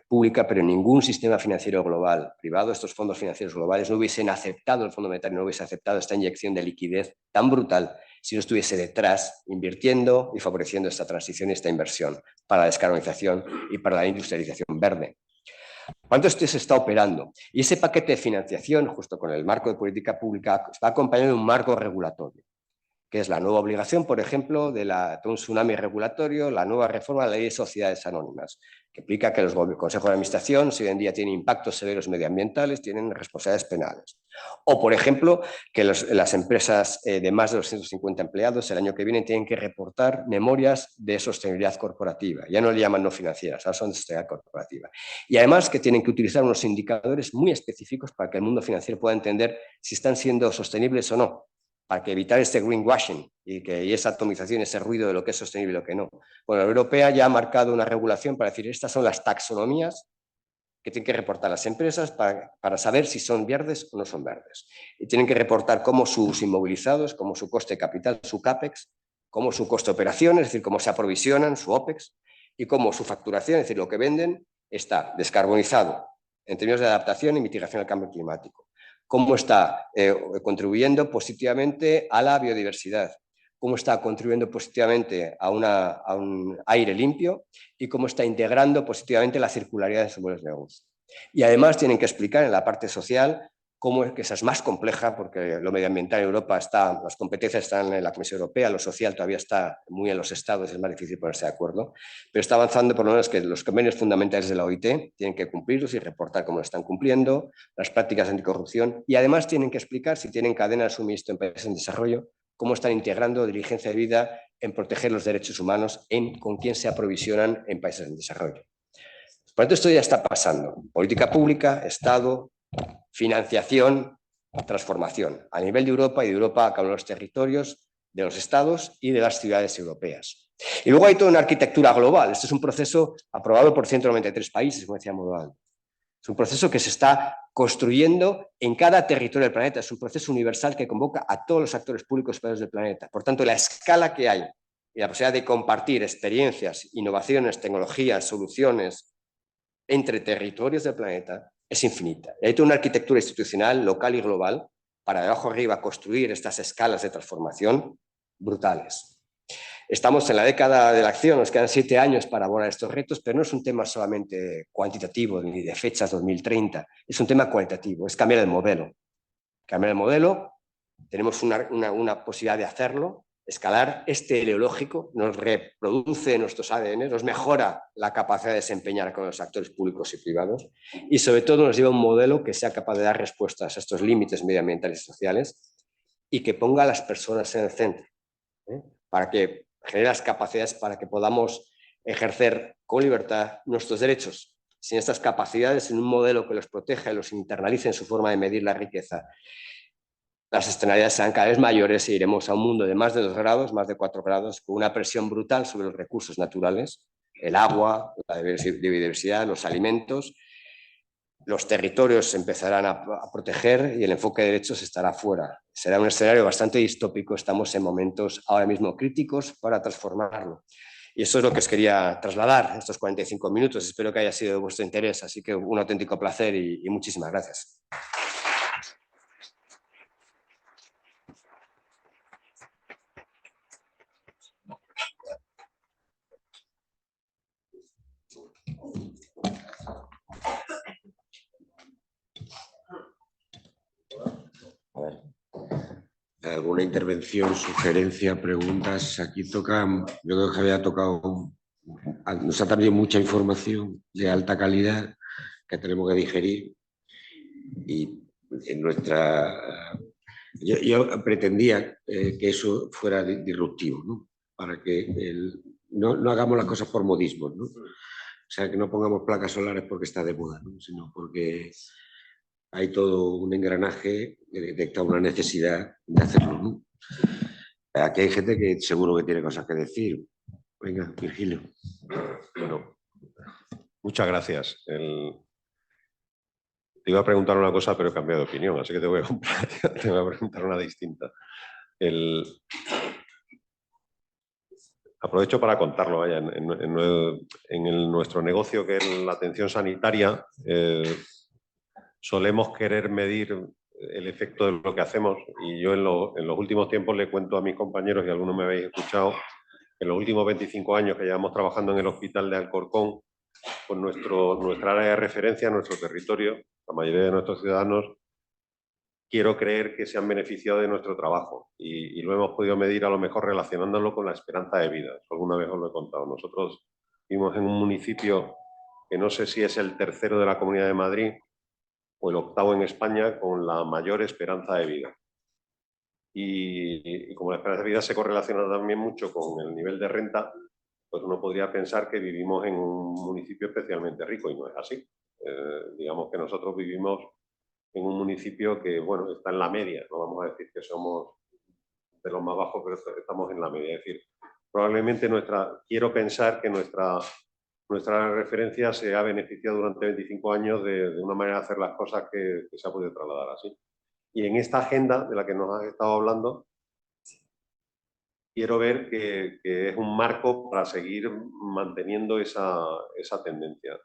pública, pero ningún sistema financiero global privado, estos fondos financieros globales no hubiesen aceptado, el Fondo Monetario no hubiese aceptado esta inyección de liquidez tan brutal si no estuviese detrás invirtiendo y favoreciendo esta transición y esta inversión para la descarbonización y para la industrialización verde. ¿Cuánto esto se está operando? Y ese paquete de financiación, justo con el marco de política pública, va acompañado de un marco regulatorio, que es la nueva obligación, por ejemplo, de un tsunami regulatorio, la nueva reforma de la ley de sociedades anónimas, que implica que los consejos de administración, si hoy en día tienen impactos severos medioambientales, tienen responsabilidades penales. O, por ejemplo, que las empresas de más de 250 empleados el año que viene tienen que reportar memorias de sostenibilidad corporativa. Ya no le llaman no financieras, ahora son de sostenibilidad corporativa. Y además que tienen que utilizar unos indicadores muy específicos para que el mundo financiero pueda entender si están siendo sostenibles o no, para que evitar este greenwashing y esa atomización, ese ruido de lo que es sostenible y lo que no. Bueno, la Europea ya ha marcado una regulación para decir estas son las taxonomías que tienen que reportar las empresas para saber si son verdes o no son verdes. Y tienen que reportar cómo sus inmovilizados, cómo su coste de capital, su CAPEX, cómo su coste de operación, es decir, cómo se aprovisionan, su OPEX, y cómo su facturación, es decir, lo que venden, está descarbonizado en términos de adaptación y mitigación al cambio climático. Cómo está contribuyendo positivamente a la biodiversidad, cómo está contribuyendo positivamente a un aire limpio y cómo está integrando positivamente la circularidad en sus modelos de negocio. Y además tienen que explicar en la parte social cómo es que esa es más compleja, porque lo medioambiental en Europa está, las competencias están en la Comisión Europea, lo social todavía está muy en los estados, es más difícil ponerse de acuerdo, pero está avanzando por lo menos que los convenios fundamentales de la OIT tienen que cumplirlos y reportar cómo lo están cumpliendo, las prácticas anticorrupción, y además tienen que explicar si tienen cadena de suministro en países en desarrollo, cómo están integrando diligencia de vida en proteger los derechos humanos con quién se aprovisionan en países en desarrollo. Por lo tanto, esto ya está pasando. Política pública, Estado, financiación, transformación. A nivel de Europa y de Europa a cada uno de los territorios, de los estados y de las ciudades europeas. Y luego hay toda una arquitectura global. Este es un proceso aprobado por 193 países, como decía Modal. Es un proceso que se está construyendo en cada territorio del planeta. Es un proceso universal que convoca a todos los actores públicos y privados del planeta. Por tanto, la escala que hay y la posibilidad de compartir experiencias, innovaciones, tecnologías, soluciones entre territorios del planeta es infinita. Y hay toda una arquitectura institucional, local y global, para de abajo arriba construir estas escalas de transformación brutales. Estamos en la década de la acción, nos quedan 7 años para abordar estos retos, pero no es un tema solamente cuantitativo ni de fechas 2030, es un tema cualitativo, es cambiar el modelo. Cambiar el modelo, tenemos una posibilidad de hacerlo, escalar este teleológico, nos reproduce nuestros ADN, nos mejora la capacidad de desempeñar con los actores públicos y privados y sobre todo nos lleva a un modelo que sea capaz de dar respuestas a estos límites medioambientales y sociales y que ponga a las personas en el centro, para que genere las capacidades para que podamos ejercer con libertad nuestros derechos. Sin estas capacidades, en un modelo que los proteja y los internalice en su forma de medir la riqueza, las externalidades serán cada vez mayores e iremos a un mundo de más de 2 grados, más de 4 grados, con una presión brutal sobre los recursos naturales, el agua, la biodiversidad, los alimentos. Los territorios se empezarán a proteger y el enfoque de derechos estará fuera. Será un escenario bastante distópico, estamos en momentos ahora mismo críticos para transformarlo. Y eso es lo que os quería trasladar estos 45 minutos. Espero que haya sido de vuestro interés, así que un auténtico placer y muchísimas gracias. ¿Alguna intervención, sugerencia, preguntas? Aquí tocan, yo creo que había tocado, nos ha traído mucha información de alta calidad que tenemos que digerir y en nuestra... Yo pretendía que eso fuera disruptivo, ¿no? Para que no hagamos las cosas por modismos, ¿no? O sea, que no pongamos placas solares porque está de moda, ¿no? Sino porque hay todo un engranaje que detecta una necesidad de hacerlo, ¿no? Aquí hay gente que seguro que tiene cosas que decir. Venga, Virgilio. Bueno, muchas gracias. Te iba a preguntar una cosa, pero he cambiado de opinión, así que te voy a preguntar una distinta. Aprovecho para contarlo, vaya, en nuestro negocio, que es la atención sanitaria, solemos querer medir el efecto de lo que hacemos, y yo en los últimos tiempos le cuento a mis compañeros, y algunos me habéis escuchado, en los últimos 25 años que llevamos trabajando en el hospital de Alcorcón, con nuestra área de referencia, nuestro territorio, la mayoría de nuestros ciudadanos, quiero creer que se han beneficiado de nuestro trabajo y lo hemos podido medir a lo mejor relacionándolo con la esperanza de vida. Eso alguna vez os lo he contado. Nosotros vivimos en un municipio que no sé si es el tercero de la Comunidad de Madrid o el octavo en España con la mayor esperanza de vida. Y como la esperanza de vida se correlaciona también mucho con el nivel de renta, pues uno podría pensar que vivimos en un municipio especialmente rico, y no es así. Digamos que nosotros vivimos en un municipio que, bueno, está en la media. No vamos a decir que somos de los más bajos, pero estamos en la media. Es decir, probablemente quiero pensar que nuestra referencia se ha beneficiado durante 25 años de una manera de hacer las cosas que se ha podido trasladar así. Y en esta agenda de la que nos has estado hablando, quiero ver que es un marco para seguir manteniendo esa tendencia.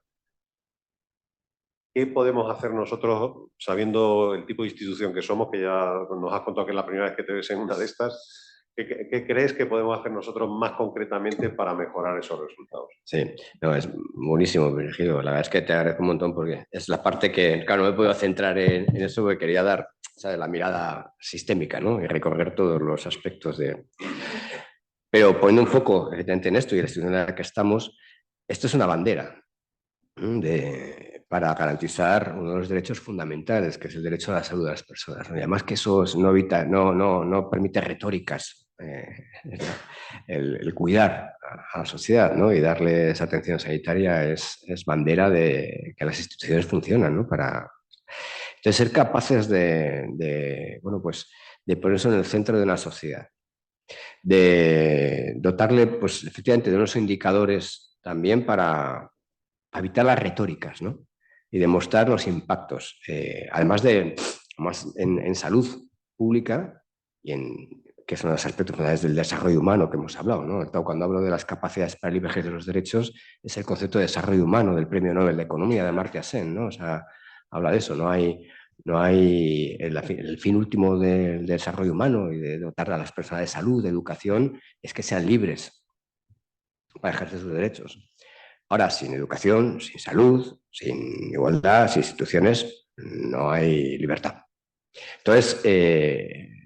¿Qué podemos hacer nosotros, sabiendo el tipo de institución que somos, que ya nos has contado que es la primera vez que te ves en una de estas? ¿Qué crees que podemos hacer nosotros más concretamente para mejorar esos resultados? Sí, no, es buenísimo, Virgilio. La verdad es que te agradezco un montón porque es la parte que, claro, no me puedo centrar en eso, porque quería dar, ¿sabes?, la mirada sistémica, ¿no? Y recorrer todos los aspectos de... Pero poniendo un foco evidente en esto y en la institución en la que estamos, esto es una bandera para garantizar uno de los derechos fundamentales, que es el derecho a la salud de las personas, ¿no? Y además que eso no permite retóricas, el cuidar a la sociedad, ¿no? Y darle esa atención sanitaria es bandera de que las instituciones funcionan, ¿no? Entonces, ser capaces bueno, pues, de ponerse en el centro de una sociedad, de dotarle, pues, efectivamente, de unos indicadores también para evitar las retóricas, ¿no? Y demostrar los impactos, además en salud pública y que son los aspectos fundamentales del desarrollo humano que hemos hablado, ¿no? Cuando hablo de las capacidades para el libre ejercicio de los derechos, es el concepto de desarrollo humano del Premio Nobel de Economía de Amartya Sen, ¿no? O sea, habla de eso, no hay el fin último del desarrollo humano y de dotar a las personas de salud, de educación, es que sean libres para ejercer sus derechos. Ahora, sin educación, sin salud, sin igualdad, sin instituciones, no hay libertad. Entonces,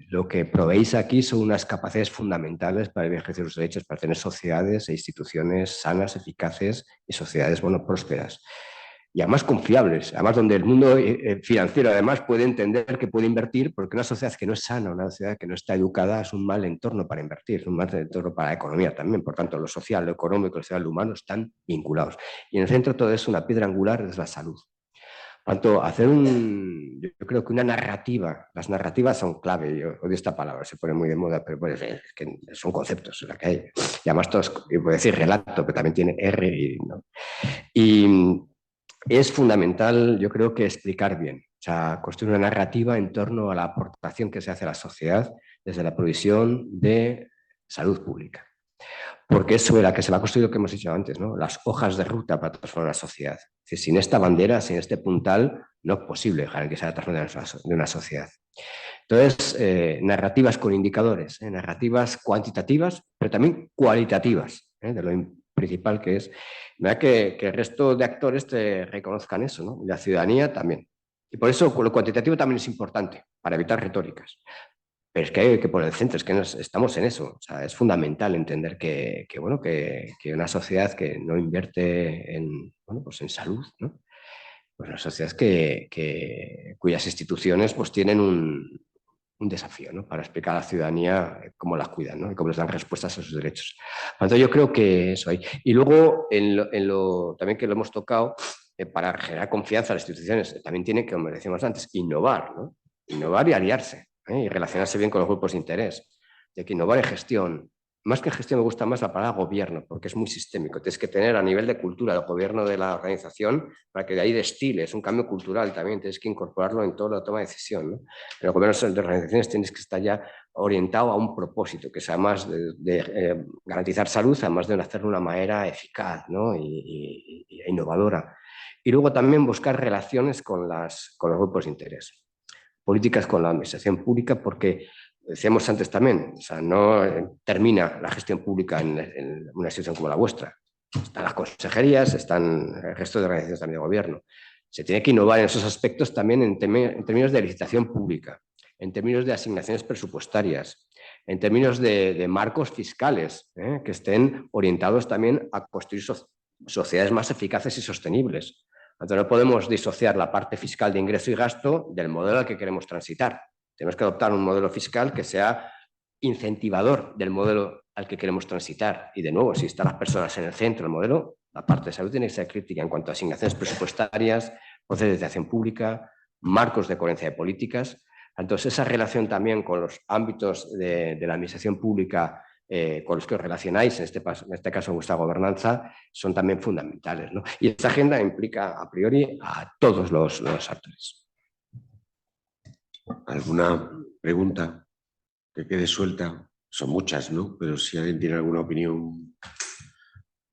lo que proveéis aquí son unas capacidades fundamentales para ejercer los derechos, para tener sociedades e instituciones sanas, eficaces y sociedades, bueno, prósperas. Y además confiables, además donde el mundo financiero además puede entender que puede invertir, porque una sociedad que no es sana, una sociedad que no está educada, es un mal entorno para invertir, es un mal entorno para la economía también. Por tanto, lo social, lo económico, lo social, lo humano están vinculados. Y en el centro de todo eso, una piedra angular es la salud. Por tanto, yo creo que una narrativa, las narrativas son clave, yo odio esta palabra, se pone muy de moda, pero pues, es que son conceptos en la que hay. Y además todos, puedo decir relato, que también tiene R, ¿no? Y es fundamental, yo creo, que explicar bien, o sea, construir una narrativa en torno a la aportación que se hace a la sociedad desde la provisión de salud pública. Porque es sobre la que se va a construir lo que hemos dicho antes, ¿no? Las hojas de ruta para transformar la sociedad. Es decir, sin esta bandera, sin este puntal, no es posible garantizar la transformación de una sociedad. Entonces, narrativas con indicadores, narrativas cuantitativas, pero también cualitativas, de lo principal que es. Que el resto de actores te reconozcan eso, ¿no? Y la ciudadanía también. Y por eso lo cuantitativo también es importante, para evitar retóricas. pero es que hay que poner el centro, es que estamos en eso. O sea, es fundamental entender que una sociedad que no invierte en, bueno, pues en salud, ¿no? Pues una sociedad cuyas instituciones pues tienen un desafío, ¿no? Para explicar a la ciudadanía cómo las cuidan, ¿no? Y cómo les dan respuestas a sus derechos. Por lo tanto, yo creo que eso hay. Y luego, también que lo hemos tocado, para generar confianza a las instituciones, también tiene que, como decíamos antes, innovar, ¿no? Innovar y aliarse, y relacionarse bien con los grupos de interés. De que innovar en gestión, más que gestión me gusta más la palabra gobierno, porque es muy sistémico. Tienes que tener a nivel de cultura el gobierno de la organización para que de ahí destiles un cambio cultural también. Tienes que incorporarlo en toda la toma de decisión, ¿no? En los gobiernos de organizaciones tienes que estar ya orientado a un propósito, que sea más de garantizar salud, además de hacerlo de una manera eficaz, ¿no? e innovadora. Y luego también buscar relaciones con los grupos de interés. Políticas con la administración pública, porque decíamos antes también, o sea, no termina la gestión pública en una institución como la vuestra. Están las consejerías, están el resto de organizaciones también de gobierno. Se tiene que innovar en esos aspectos también en términos de licitación pública, en términos de asignaciones presupuestarias, en términos de marcos fiscales, que estén orientados también a construir sociedades más eficaces y sostenibles. Entonces no podemos disociar la parte fiscal de ingreso y gasto del modelo al que queremos transitar. Tenemos que adoptar un modelo fiscal que sea incentivador del modelo al que queremos transitar. Y de nuevo, si están las personas en el centro del modelo, la parte de salud tiene que ser crítica en cuanto a asignaciones presupuestarias, procesos de acción pública, marcos de coherencia de políticas. Entonces, esa relación también con los ámbitos de la administración pública con los que os relacionáis, en este caso vuestra gobernanza, son también fundamentales, ¿no? Y esta agenda implica a priori a todos los actores. ¿Alguna pregunta que quede suelta? Son muchas, ¿no? Pero si alguien tiene alguna opinión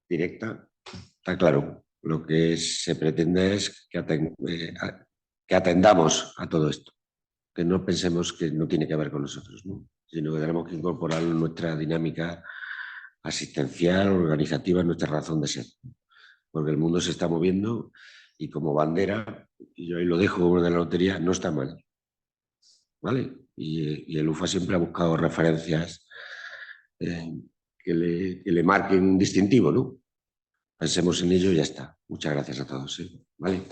directa, está claro. Lo que se pretende es que atendamos a todo esto, que no pensemos que no tiene que ver con nosotros, ¿no? Sino que tenemos que incorporarlo en nuestra dinámica asistencial, organizativa, en nuestra razón de ser. Porque el mundo se está moviendo y como bandera, y yo ahí lo dejo como de la lotería, no está mal. ¿Vale? Y el UFA siempre ha buscado referencias que le marquen un distintivo, ¿no? Pensemos en ello y ya está. Muchas gracias a todos. ¿Sí? ¿Vale?